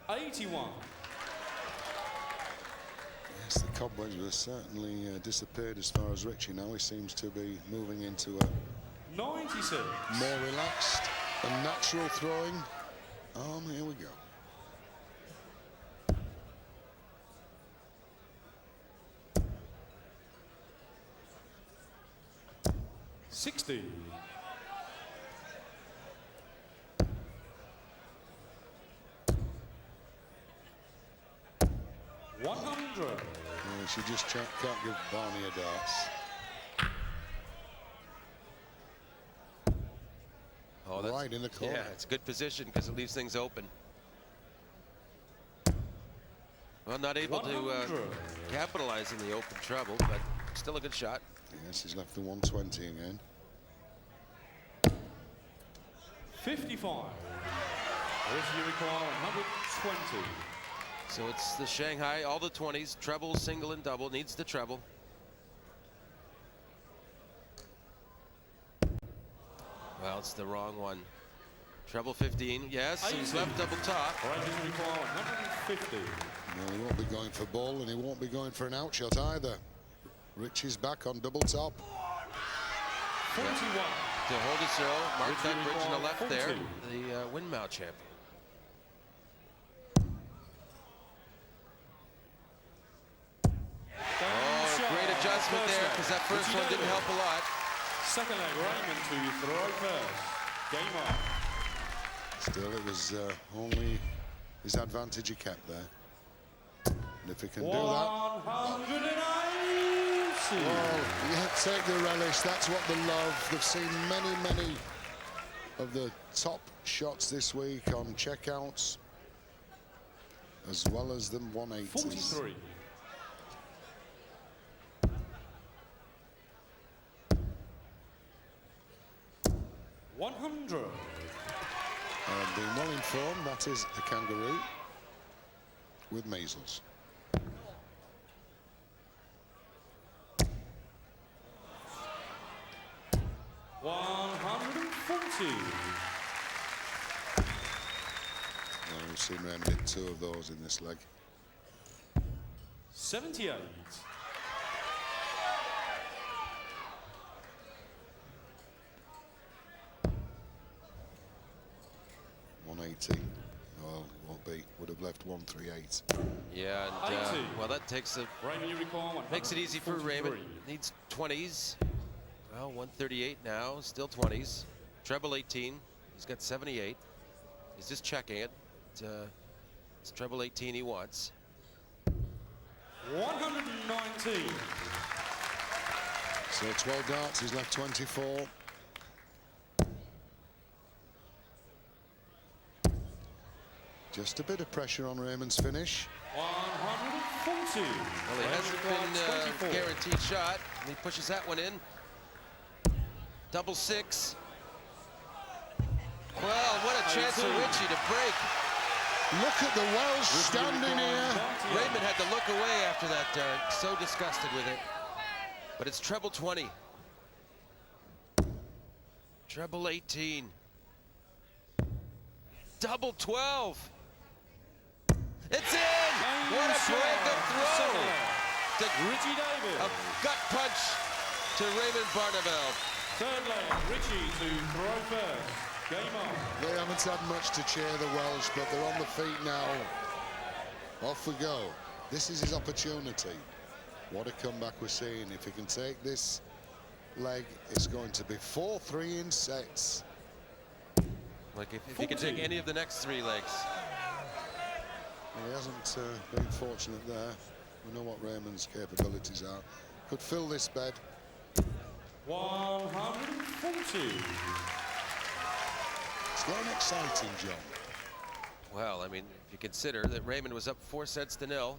Speaker 13: $81.
Speaker 14: Yes, the cobwebs have certainly disappeared as far as Richie now. He seems to be moving into a
Speaker 13: 96.
Speaker 14: more relaxed and natural throwing arm. Here we go.
Speaker 13: $60. $100.
Speaker 14: Yeah, she just can't give Barney a darts.
Speaker 11: Oh, that's,
Speaker 14: right in the corner.
Speaker 11: Yeah, it's a good position because it leaves things open. Well, not able to capitalize in the open trouble, but still a good shot.
Speaker 14: Yes, he's left the 120 again.
Speaker 13: 55. If you require 120.
Speaker 11: So it's the Shanghai, all the 20s, treble, single, and double. Needs the treble. Well, it's the wrong one. Treble 15, yes, he's left double top.
Speaker 13: Right, if you require 150.
Speaker 14: No, he won't be going for ball, and he won't be going for an outshot either. Richie's back on double top.
Speaker 13: 41.
Speaker 11: To hold his throw, mark that bridge on the left there, the windmill champion. Oh, great adjustment there, because that first one didn't help a lot.
Speaker 13: Second leg, Raymond to throw first. Game on.
Speaker 14: Still, it was only his advantage he kept there. And if he can do that...
Speaker 13: 180.
Speaker 14: Well, yeah, take the relish. That's what they love. They've seen many of the top shots this week on checkouts, as well as them 180s.
Speaker 13: 43. $100.
Speaker 14: Being well informed, that is a kangaroo with measles. We've seen Raymond hit 2 of those in this leg.
Speaker 13: 78.
Speaker 14: Well, won't be. Would have left 138.
Speaker 11: Yeah, and well, that takes makes it easy for Raymond. Needs 20s. Well, 138 now, still 20s. Treble 18. He's got 78. He's just checking it. It's treble 18 he wants.
Speaker 13: 119.
Speaker 14: So 12 darts. He's left 24. Just a bit of pressure on Raymond's finish.
Speaker 13: 140.
Speaker 11: Well, it hasn't been a guaranteed shot. And he pushes that one in. Double 6. Well, what a chance for Richie to break.
Speaker 14: Look at the Welsh standing here.
Speaker 11: Raymond had to look away after that dart. So disgusted with it. But it's treble 20. Treble 18. Double 12. It's in! What a breakup throw!
Speaker 13: Richie Davies.
Speaker 11: A gut punch to Raymond Barneveld.
Speaker 13: Third leg, Richie to throw first. Game on.
Speaker 14: They haven't had much to cheer the Welsh, but they're on the feet now. Off we go. This is his opportunity. What a comeback we're seeing. If he can take this leg, it's going to be 4-3 in sets.
Speaker 11: Like if he can take any of the next 3 legs.
Speaker 14: Well, he hasn't been fortunate there. We know what Raymond's capabilities are. Could fill this bed.
Speaker 13: 140.
Speaker 14: It's getting exciting, John.
Speaker 11: Well, I mean, if you consider that Raymond was up 4 sets to 0,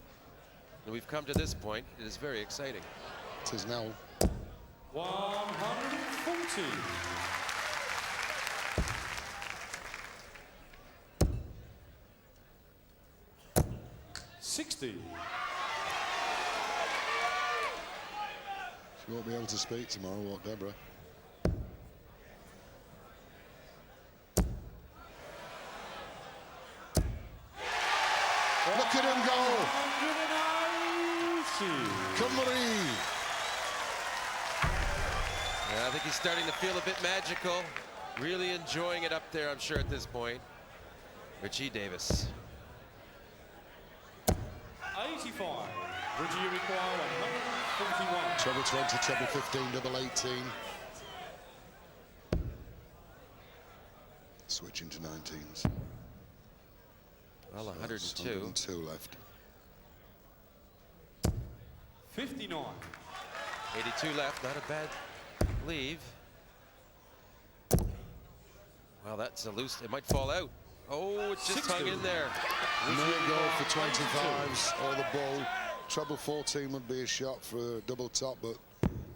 Speaker 11: and we've come to this point, it is very exciting.
Speaker 14: matters now.
Speaker 13: 140. 60.
Speaker 14: She won't be able to speak tomorrow, won't Deborah? Look at him go! Cymru!
Speaker 11: Yeah, I think he's starting to feel a bit magical. Really enjoying it up there, I'm sure, at this point. Richie Davies.
Speaker 13: 85. Richie, you require 141.
Speaker 14: Treble 20, treble 15, double 18. Switching to 19s.
Speaker 11: Well, 102.
Speaker 14: 102 left.
Speaker 13: 59.
Speaker 11: 82 left, not a bad leave. Well, that's a loose, it might fall out. Oh, it just hung in there.
Speaker 14: No goal for 25s or the ball. Treble 14 would be a shot for a double top, but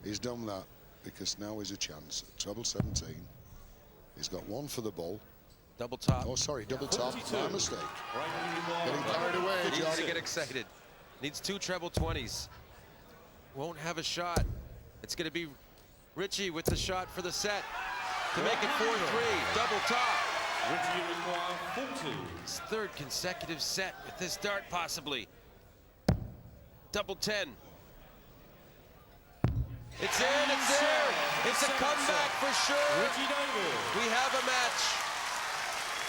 Speaker 14: he's done that because now is a chance. Treble 17. He's got one for the ball.
Speaker 11: Double top.
Speaker 14: Oh, sorry, double top. My mistake. Getting carried away,
Speaker 11: Needs
Speaker 14: John.
Speaker 11: to get excited. Needs 2 treble 20s. Won't have a shot. It's going to be Richie with the shot for the set to make it 4-3. Double top.
Speaker 13: Richie, you require 40.
Speaker 11: His 3rd consecutive set with this dart, possibly. Double 10. It's in, it's there. It's a comeback for sure.
Speaker 13: Richie Davies.
Speaker 11: We have a match.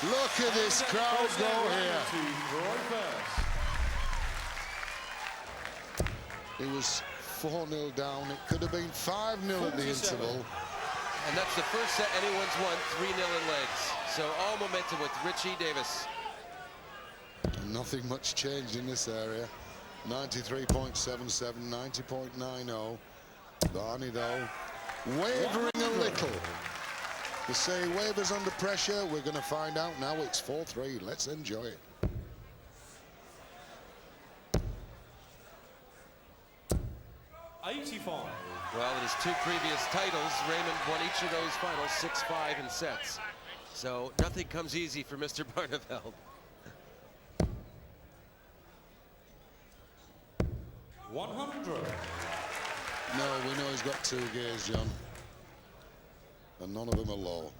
Speaker 14: Look at this crowd go here. It was 4-0 down. It could have been 5-0 at the interval.
Speaker 11: And that's the first set anyone's won, 3-0 in legs. So all momentum with Richie Davies.
Speaker 14: Nothing much changed in this area. 93.77, 90.90. Barney, though, wavering a little. They say wavers under pressure. We're going to find out now. It's 4-3. Let's enjoy it.
Speaker 13: '85.
Speaker 11: Well, in his 2 previous titles, Raymond won each of those finals 6-5 in sets. So nothing comes easy for Mr. Barneveld.
Speaker 13: 100.
Speaker 14: No, we know he's got 2 gears, John. And none of them are low.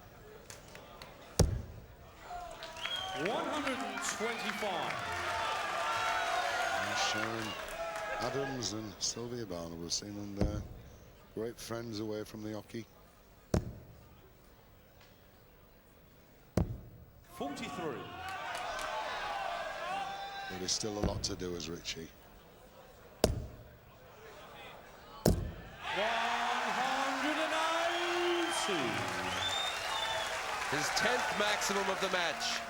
Speaker 13: 125.
Speaker 14: And Sharon Adams and Sylvia Barneveld, we've seen them there. Great friends away from the hockey.
Speaker 13: 43.
Speaker 14: But there's still a lot to do as Richie.
Speaker 13: 180.
Speaker 11: His 10th maximum of the match.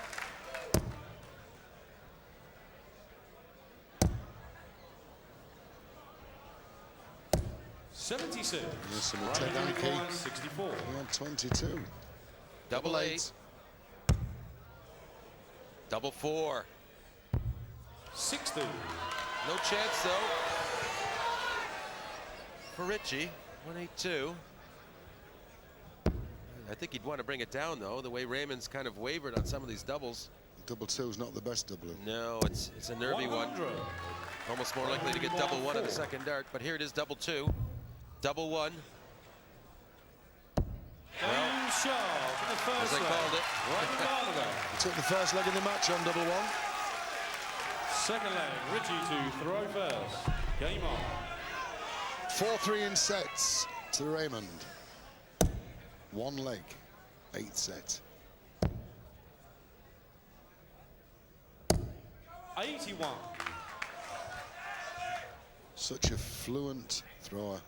Speaker 13: '76.
Speaker 14: Yes, and Ted Anke.
Speaker 13: 64.
Speaker 14: He had 22.
Speaker 11: Double 8. Double 4.
Speaker 13: 60.
Speaker 11: No chance, though. For Richie, 182. I think he'd want to bring it down, though, the way Raymond's kind of wavered on some of these doubles.
Speaker 14: Double 2 is not the best doubling.
Speaker 11: No, it's a nervy
Speaker 13: 100.
Speaker 11: one. Almost more likely to get double 1 on the second dart, but here it is, double 2. Double 1.
Speaker 13: Game sharp in the first
Speaker 11: As I
Speaker 13: leg.
Speaker 11: called it.
Speaker 13: Raymond Barneveld.
Speaker 14: He took the first leg of the match on double 1.
Speaker 13: Second leg, Richie to throw first. Game on.
Speaker 14: 4-3 in sets to Raymond. 1 leg, 8 set.
Speaker 13: 81.
Speaker 14: Such a fluent thrower.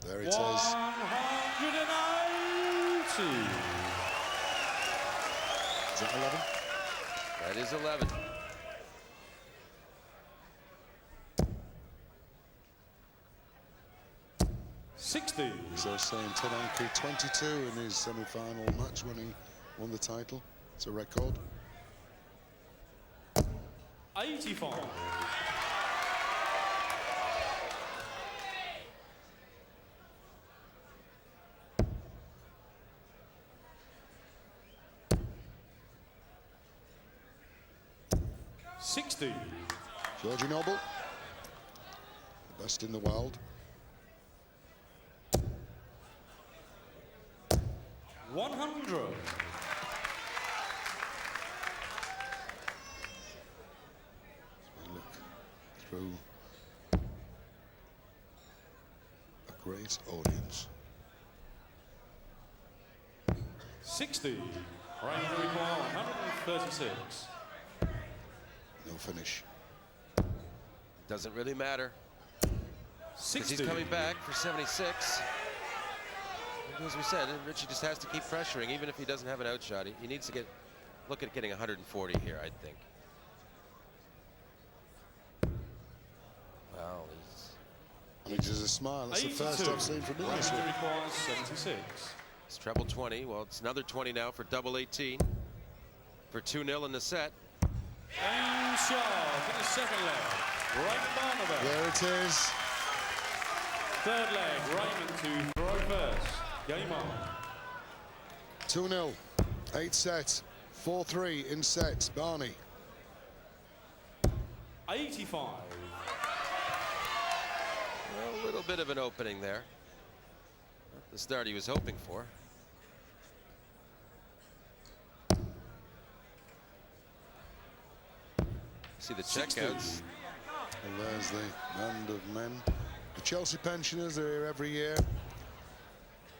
Speaker 14: There it is.
Speaker 13: 180.
Speaker 14: Is that 11?
Speaker 11: That is 11.
Speaker 13: '60.
Speaker 14: So saying Ted Anke 22 in his semi-final match when he won the title. It's a record.
Speaker 13: 85. 60.
Speaker 14: Georgie Noble, the best in the world.
Speaker 13: 100.
Speaker 14: We look through a great audience.
Speaker 13: 60. Right to require 136.
Speaker 14: No finish.
Speaker 11: Doesn't really matter.
Speaker 13: 60.
Speaker 11: He's coming back for 76. And as we said, Richie just has to keep pressuring, even if he doesn't have an outshot. He needs to look at getting 140 here, I think. Wow,
Speaker 14: He does a smile. That's the
Speaker 13: 82.
Speaker 14: first I've seen from him
Speaker 13: Right
Speaker 14: this
Speaker 13: to
Speaker 14: week.
Speaker 13: require 76.
Speaker 11: it's treble 20. Well, it's another 20 now for double 18 for 2-0 in the set.
Speaker 13: Game shot in the second leg. Raymond Barneveld.
Speaker 14: There it is.
Speaker 13: Third leg. Raymond to throw first. Game on.
Speaker 14: 2-0. 8 sets. 4-3 in sets. Barney.
Speaker 13: 85.
Speaker 11: Well, a little bit of an opening there. Not the start he was hoping for. See the
Speaker 14: 60.
Speaker 11: checkouts.
Speaker 14: And there's the band of men. The Chelsea pensioners are here every year.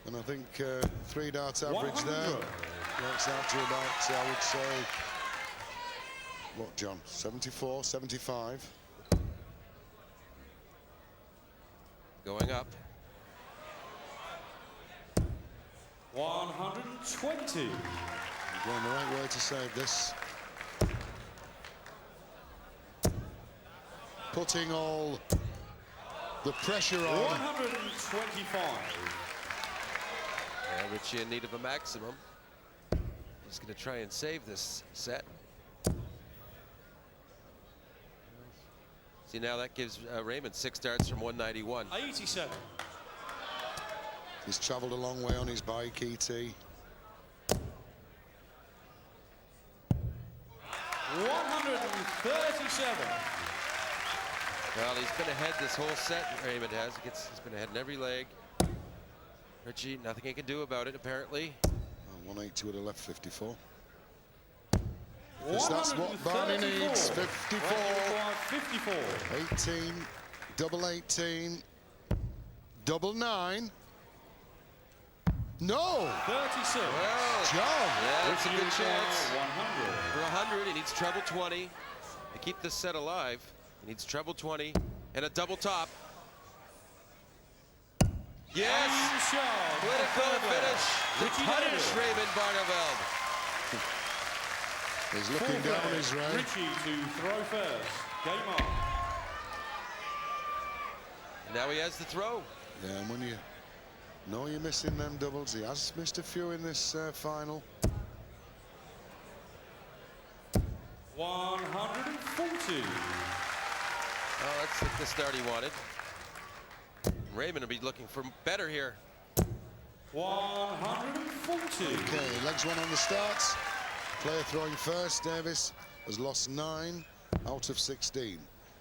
Speaker 14: And I think 3 darts average
Speaker 13: 100.
Speaker 14: there. Works out to about, I would say, what, John? 74, 75.
Speaker 11: Going up.
Speaker 13: 120.
Speaker 14: Going the right way to save this. Putting all the pressure on.
Speaker 13: 125.
Speaker 11: Yeah, Richie in need of a maximum. He's going to try and save this set. See, now that gives Raymond 6 darts from 191.
Speaker 13: 87.
Speaker 14: He's travelled a long way on his bike, E.T.
Speaker 13: 137.
Speaker 11: Well, he's been ahead this whole set, Raymond has. He's been ahead in every leg. Richie, nothing he can do about it, apparently.
Speaker 14: 180 would have left 54. Because that's what Barney needs. 54.
Speaker 13: 54.
Speaker 14: 18. Double 18. Double 9. No!
Speaker 13: 36.
Speaker 11: Well,
Speaker 14: John!
Speaker 11: yeah, that's a good chance.
Speaker 13: 100.
Speaker 11: For 100, he needs treble 20 to keep this set alive. He needs treble 20 and a double top. Yes! Political finish to punish Raymond Barneveld.
Speaker 14: He's looking down his round.
Speaker 13: Richie to throw first. Game on.
Speaker 11: Now he has the throw.
Speaker 14: Yeah, and when you know you're missing them doubles, he has missed a few in this final.
Speaker 13: 140.
Speaker 11: Oh, that's the start he wanted. Raymond will be looking for better here.
Speaker 13: 140.
Speaker 14: Okay, legs one on the starts. Player throwing first. Davies has lost 9 out of 16,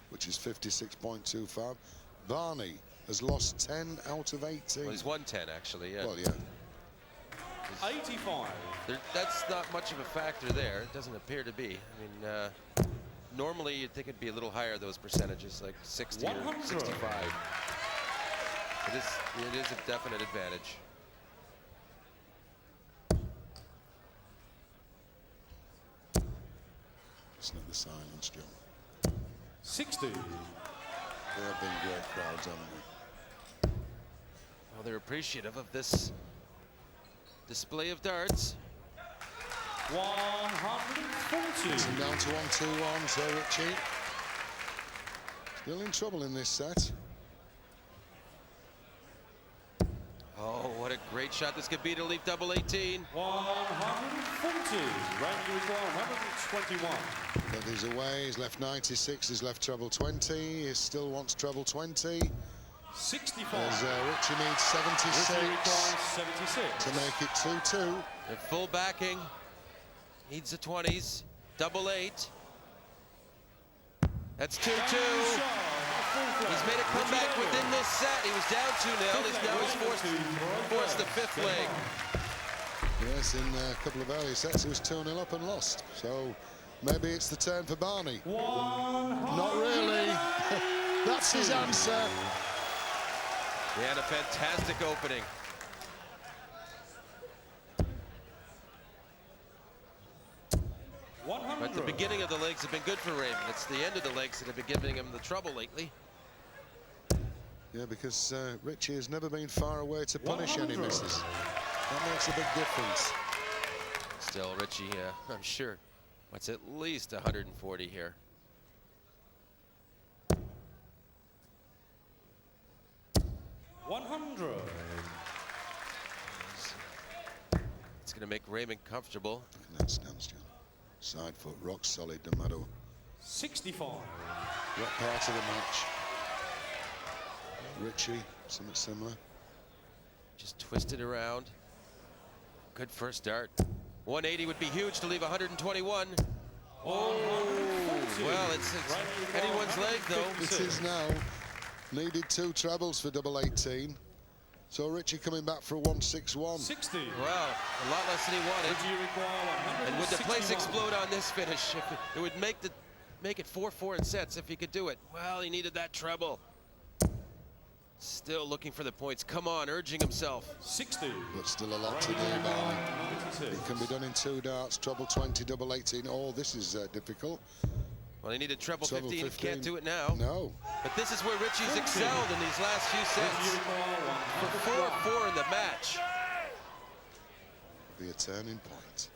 Speaker 14: which is 56.25. Barney has lost 10 out of 18.
Speaker 11: Well, he's won 10 actually. Yeah.
Speaker 14: Well, yeah.
Speaker 13: 85.
Speaker 11: That's not much of a factor there. It doesn't appear to be. I mean, normally you'd think it'd be a little higher, those percentages, like 60 or 65. It is a definite advantage.
Speaker 14: It's not the silence, John.
Speaker 13: 60.
Speaker 14: They have been great crowds, haven't they?
Speaker 11: Well, they're appreciative of this display of darts.
Speaker 13: 140.
Speaker 14: It's down to 1-2-1, so Richie still in trouble in this set.
Speaker 11: Oh, what a great shot this could be to leave double 18.
Speaker 13: 140. Randy require 121.
Speaker 14: But he's away. He's left 96. He's left treble 20. He still wants treble 20.
Speaker 13: 65.
Speaker 14: As Richie needs 76.
Speaker 13: Richie requires 76.
Speaker 14: To make it 2-2.
Speaker 11: At full backing. Needs the 20s. Double 8. That's 2-2. He's made a comeback within this set. He was down 2-0. He's now forced the fifth leg.
Speaker 14: Yes, in a couple of earlier sets, he was 2-0 up and lost. So maybe it's the turn for Barney. Not really. That's his answer.
Speaker 11: He had a fantastic opening. But the beginning of the legs have been good for Raymond. It's the end of the legs that have been giving him the trouble lately.
Speaker 14: Yeah, because Richie has never been far away to punish any misses. That makes a big difference.
Speaker 11: Still, Richie, I'm sure, what's at least 140 here. It's going to make Raymond comfortable.
Speaker 14: Look at that stance, John. Side foot, rock solid, no matter
Speaker 13: 65.
Speaker 14: what part of the match. Richie, something similar.
Speaker 11: Just twist it around. Good first start. 180 would be huge to leave 121. Oh, well, it's anyone's leg, though.
Speaker 14: It is now. Needed 2 trebles for double 18. So Richie coming back for a 161.
Speaker 13: 60.
Speaker 11: Well, a lot less than he wanted. And would the place explode on this finish? It would make it 4-4 in sets if he could do it. Well, he needed that treble. Still looking for the points. Come on, urging himself.
Speaker 13: 60.
Speaker 14: But still a lot to do, Barney. It can be done in 2 darts, treble 20, double 18. Oh, this is difficult.
Speaker 11: Well, he needed treble 15. He can't do it now.
Speaker 14: No.
Speaker 11: But this is where Richie's excelled in these last few sets. For 4-4 in the match.
Speaker 14: Be a turning point.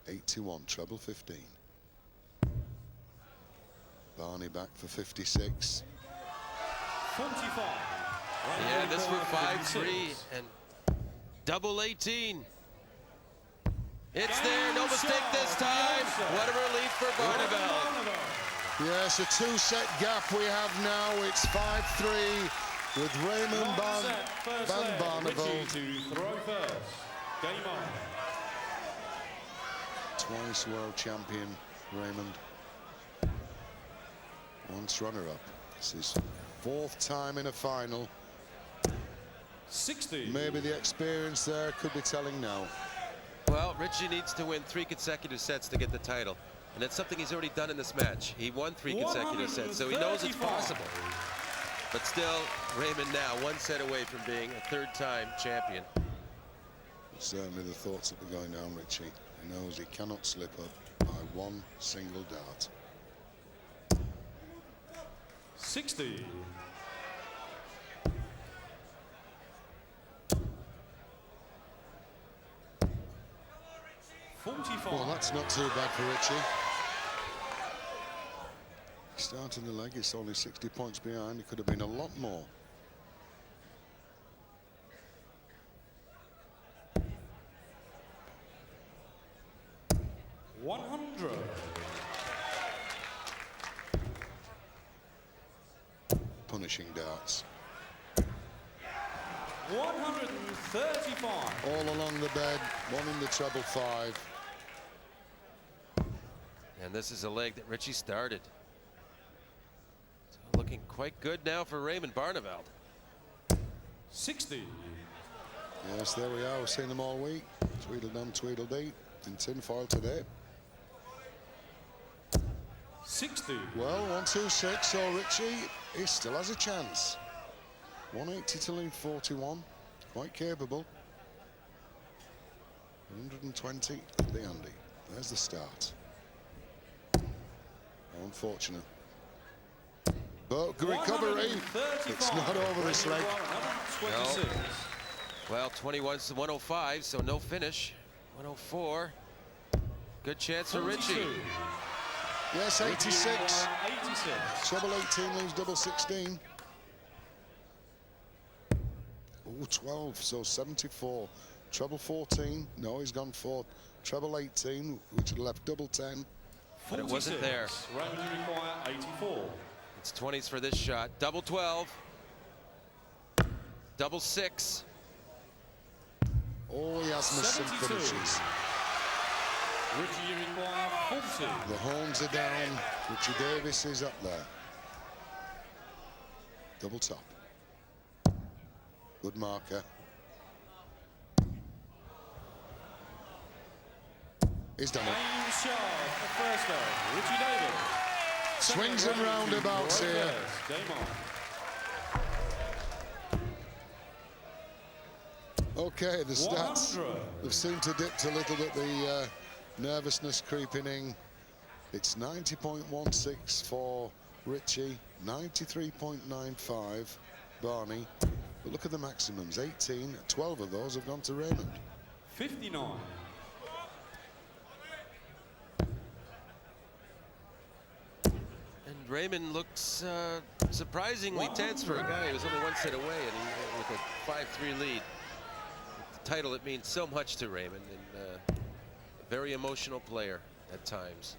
Speaker 14: 81, treble 15. Barney back for 56.
Speaker 13: 45.
Speaker 11: Yeah, this for 5-3 and double 18. It's there, no mistake this time. What a relief for Barneveld.
Speaker 14: Yes, a 2-set gap we have now. It's 5-3 with Raymond Van Barneveld.
Speaker 13: To throw first. Game on.
Speaker 14: Twice world champion, Raymond. Once runner-up. This is 4th time in a final.
Speaker 13: 60.
Speaker 14: Maybe the experience there could be telling now.
Speaker 11: Well, Richie needs to win 3 consecutive sets to get the title. And that's something he's already done in this match. He won 3 consecutive sets, so he knows it's possible. But still, Raymond now 1 set away from being a 3rd-time champion.
Speaker 14: Certainly the thoughts that were going down Richie. He knows he cannot slip up by 1 single dart.
Speaker 13: 60.
Speaker 14: Well, that's not too bad for Richie. Starting the leg, it's only 60 points behind. It could have been a lot more. Punishing darts.
Speaker 13: 135.
Speaker 14: All along the bed, 1 in the treble 5.
Speaker 11: And this is a leg that Richie started. So looking quite good now for Raymond Barneveld.
Speaker 13: 60.
Speaker 14: Yes, there we are. We've seen them all week. Tweedledum, Tweedledee in tinfoil today.
Speaker 13: 60.
Speaker 14: Well, 1-2-6, so Richie, he still has a chance. 180 to lead 41, quite capable. 120 at the Andy. There's the start. Unfortunate. But good recovery. It's not over this leg.
Speaker 11: No. Well, 21 to 105, so no finish. 104. Good chance for Richie.
Speaker 14: Yes, 86. Treble 18 leaves double 16. Oh, 12, so 74. Treble 14. No, he's gone for treble 18, which had left double 10.
Speaker 11: But it wasn't there.
Speaker 13: Raymond, you require 84.
Speaker 11: It's 20s for this shot. Double 12. Double 6.
Speaker 14: Oh, he has missed some finishes.
Speaker 13: Richie, you require 40.
Speaker 14: The horns are down. Richie Davies is up there. Double top. Good marker. He's done it.
Speaker 13: Game shot, the first leg. Richie Davies.
Speaker 14: Swings and roundabouts here.
Speaker 13: Game on.
Speaker 14: Okay, the stats
Speaker 13: 100.
Speaker 14: have seemed to dip a little bit, the nervousness creeping in. It's 90.16 for Richie, 93.95 Barney. But look at the maximums, 18, 12 of those have gone to Raymond.
Speaker 13: 59.
Speaker 11: And Raymond looks surprisingly tense for a guy who was only one set away, and he, with a 5-3 lead. The title, it means so much to Raymond, and a very emotional player at times.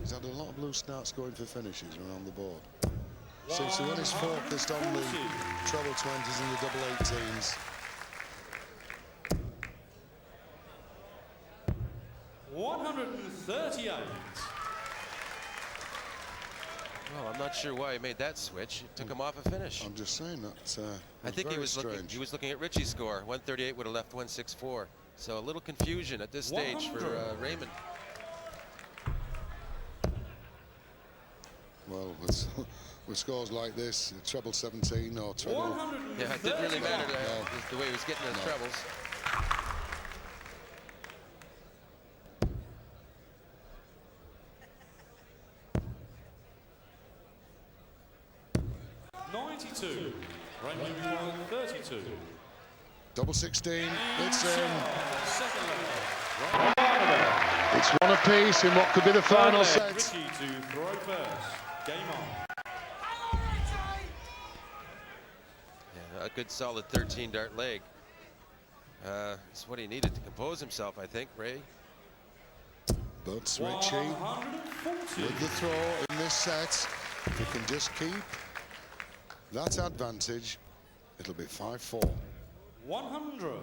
Speaker 14: He's had a lot of blue starts going for finishes around the board. So when he's focused on the treble 20s and the double 18s.
Speaker 13: 138.
Speaker 11: Well, I'm not sure why he made that switch. It took him off a finish.
Speaker 14: I'm just saying that.
Speaker 11: I think he was looking at Richie's score. 138 would have left 164. So a little confusion at this stage for Raymond.
Speaker 14: Well, with scores like this, treble 17 or treble.
Speaker 11: Yeah, it didn't really matter the way he was getting his trebles.
Speaker 13: Raymond 32.
Speaker 14: Double 16. It's in.
Speaker 13: Second leg.
Speaker 14: It's one apiece in what could be the final set.
Speaker 13: Richie to throw first. Game on.
Speaker 11: Yeah, a good solid 13-dart leg. It's what he needed to compose himself, I think, Ray.
Speaker 14: But Richie, with the throw in this set, if he can just keep that advantage, it'll be 5-4.
Speaker 13: 100.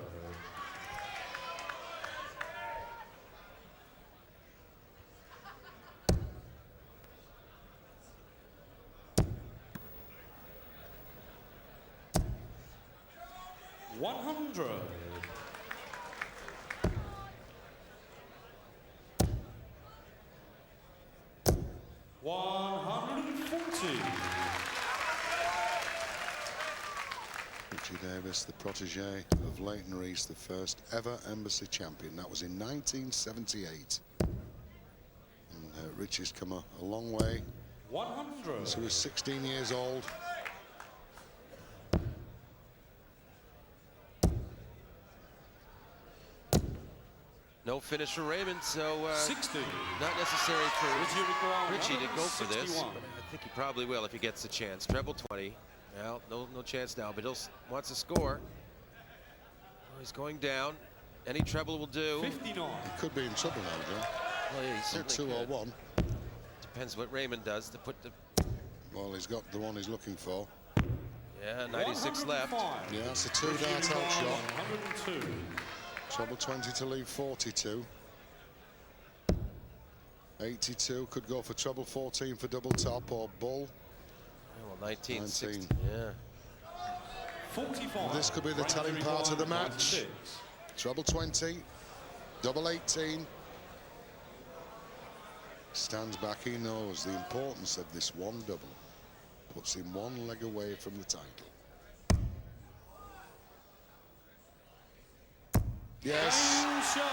Speaker 14: Richie Davies, the protege of Leighton Rees, the first ever Embassy champion. That was in 1978. And Richie's come a long way.
Speaker 13: 100.
Speaker 14: So he was 16 years old.
Speaker 11: No finish for Raymond, so
Speaker 13: 60.
Speaker 11: Not necessary for Richie to go for this. But I think he probably will if he gets the chance. Treble 20. Well, no chance now, but he wants to score. Oh, he's going down. Any treble will do.
Speaker 13: 59.
Speaker 14: He could be in trouble now, John.
Speaker 11: Well, yeah, he certainly
Speaker 14: on 2
Speaker 11: could.
Speaker 14: or 1.
Speaker 11: Depends what Raymond does to put the.
Speaker 14: Well, he's got the one he's looking for.
Speaker 11: Yeah, 96 left.
Speaker 14: Yeah, that's a 2-dart out shot.
Speaker 13: 102.
Speaker 14: Treble 20 to leave 42. 82 could go for treble 14 for double top or bull.
Speaker 11: Well, 19. Yeah.
Speaker 13: 45.
Speaker 14: This could be the telling part of the match. Treble 20, double 18. Stands back, he knows the importance of this one double. Puts him one leg away from the title. Yes,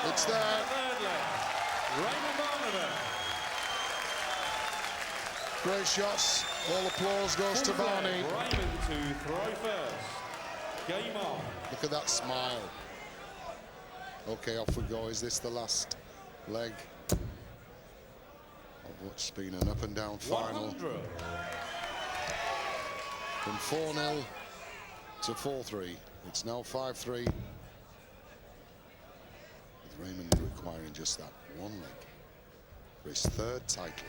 Speaker 14: it's there.
Speaker 13: Raymond Barneveld.
Speaker 14: Great shots. All applause goes to Barney.
Speaker 13: Raymond to throw first. Game on.
Speaker 14: Look at that smile. Okay, off we go. Is this the last leg of what's been an up and down final?
Speaker 13: 100.
Speaker 14: From 4-0 to 4-3. It's now 5-3. With Raymond requiring just that one leg for his third title.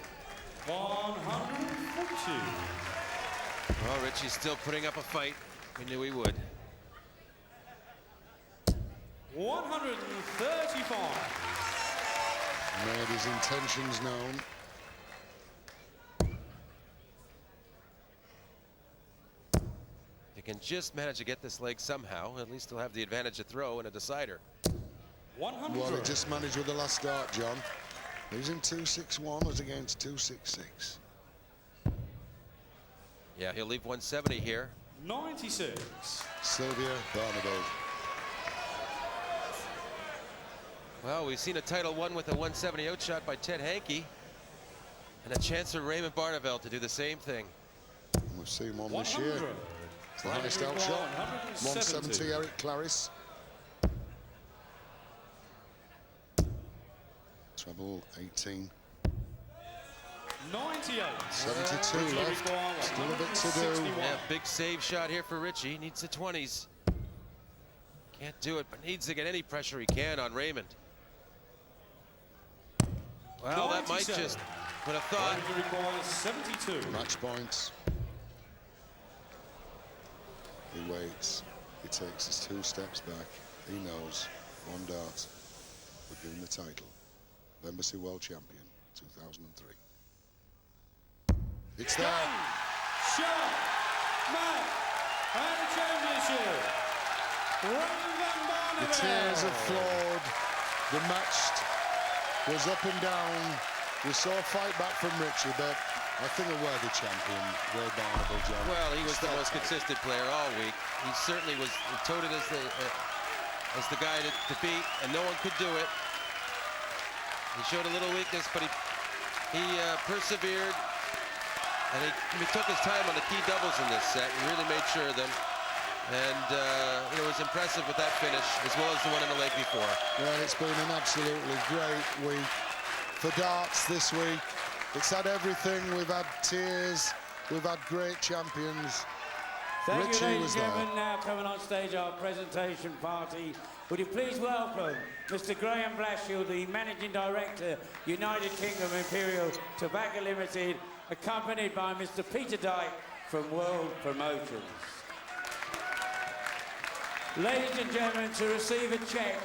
Speaker 13: 140.
Speaker 11: Well, Richie's still putting up a fight. We knew he would.
Speaker 13: 135.
Speaker 14: Made his intentions known.
Speaker 11: If he can just manage to get this leg somehow, at least he'll have the advantage to throw and a decider.
Speaker 14: 100. Well, he just managed with the last dart, John. He's in 261 as against 266.
Speaker 11: Yeah, he'll leave 170 here.
Speaker 13: 96.
Speaker 14: Sylvia Barneveld.
Speaker 11: Well, we've seen a title won with a 170 outshot by Ted Hankey, and a chance for Raymond Barneveld to do the same thing.
Speaker 14: We've seen one this year. It's the highest outshot. 170, Eric Clarice. Treble 18.
Speaker 13: 98.
Speaker 14: 72 left. Still a bit to do.
Speaker 11: Yeah, big save shot here for Richie. Needs the 20s. Can't do it, but needs to get any pressure he can on Raymond. Well, that might just put a thought.
Speaker 13: 72.
Speaker 14: Match points. He waits. He takes his 2 steps back. He knows 1 dart would give him the title. Embassy World Champion, 2003. It's there.
Speaker 13: Shot, match, and the championship.
Speaker 14: The tears have flowed. The match was up and down. We saw a fight back from Richie, but I think a worthy champion, Ray Barneveld, John.
Speaker 11: Well, he was the most consistent player all week. He certainly was touted as the guy to beat, and no one could do it. He showed a little weakness, but he persevered, and he took his time on the key doubles in this set and really made sure of them. And it was impressive with that finish, as well as the one in the leg before.
Speaker 14: Well, it's been an absolutely great week for darts this week. It's had everything. We've had tears. We've had great champions.
Speaker 16: Thank
Speaker 14: Richie
Speaker 16: you, ladies
Speaker 14: was
Speaker 16: and
Speaker 14: there.
Speaker 16: gentlemen. Now coming on stage, our presentation party. Would you please welcome Mr. Graham Blashill, the Managing Director, United Kingdom Imperial Tobacco Limited, accompanied by Mr. Peter Dyke from World Promotions. Ladies and gentlemen, to receive a cheque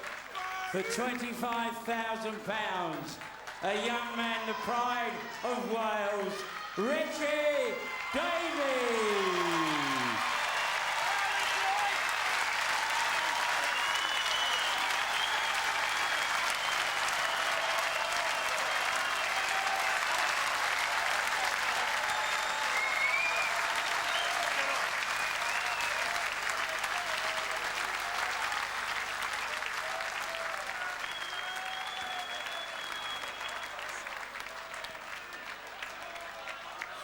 Speaker 16: for £25,000, a young man, the pride of Wales, Richie Davies.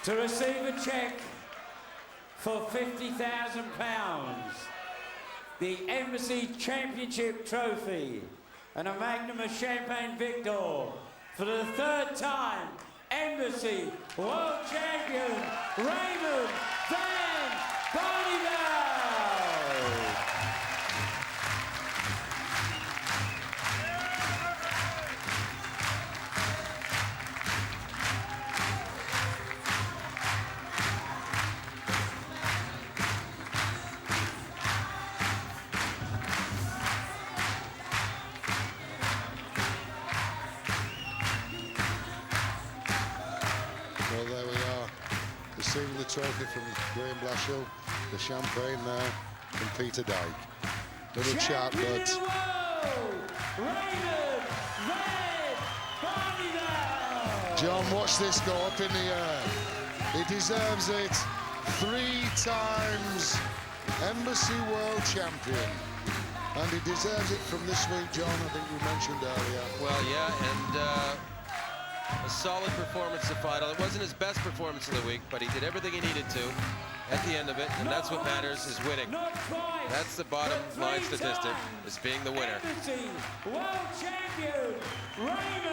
Speaker 16: To receive a cheque for £50,000, the Embassy Championship Trophy, and a magnum of Champagne Victor for the 3rd time, Embassy World Champion Raymond van Barneveld.
Speaker 14: Well, there we are, receiving the trophy from Graham Blashill, the champagne now from Peter Dyke. Little chat, but John, watch this go up in the air. He deserves it. 3 times Embassy World Champion. And he deserves it from this week, John, I think we mentioned earlier.
Speaker 11: Well, yeah, and a solid performance to final. It wasn't his best performance of the week, but he did everything he needed to at the end of it, and that's what matters, is winning. That's the bottom line statistic, is being the winner.
Speaker 16: Embassy World Champion Raymond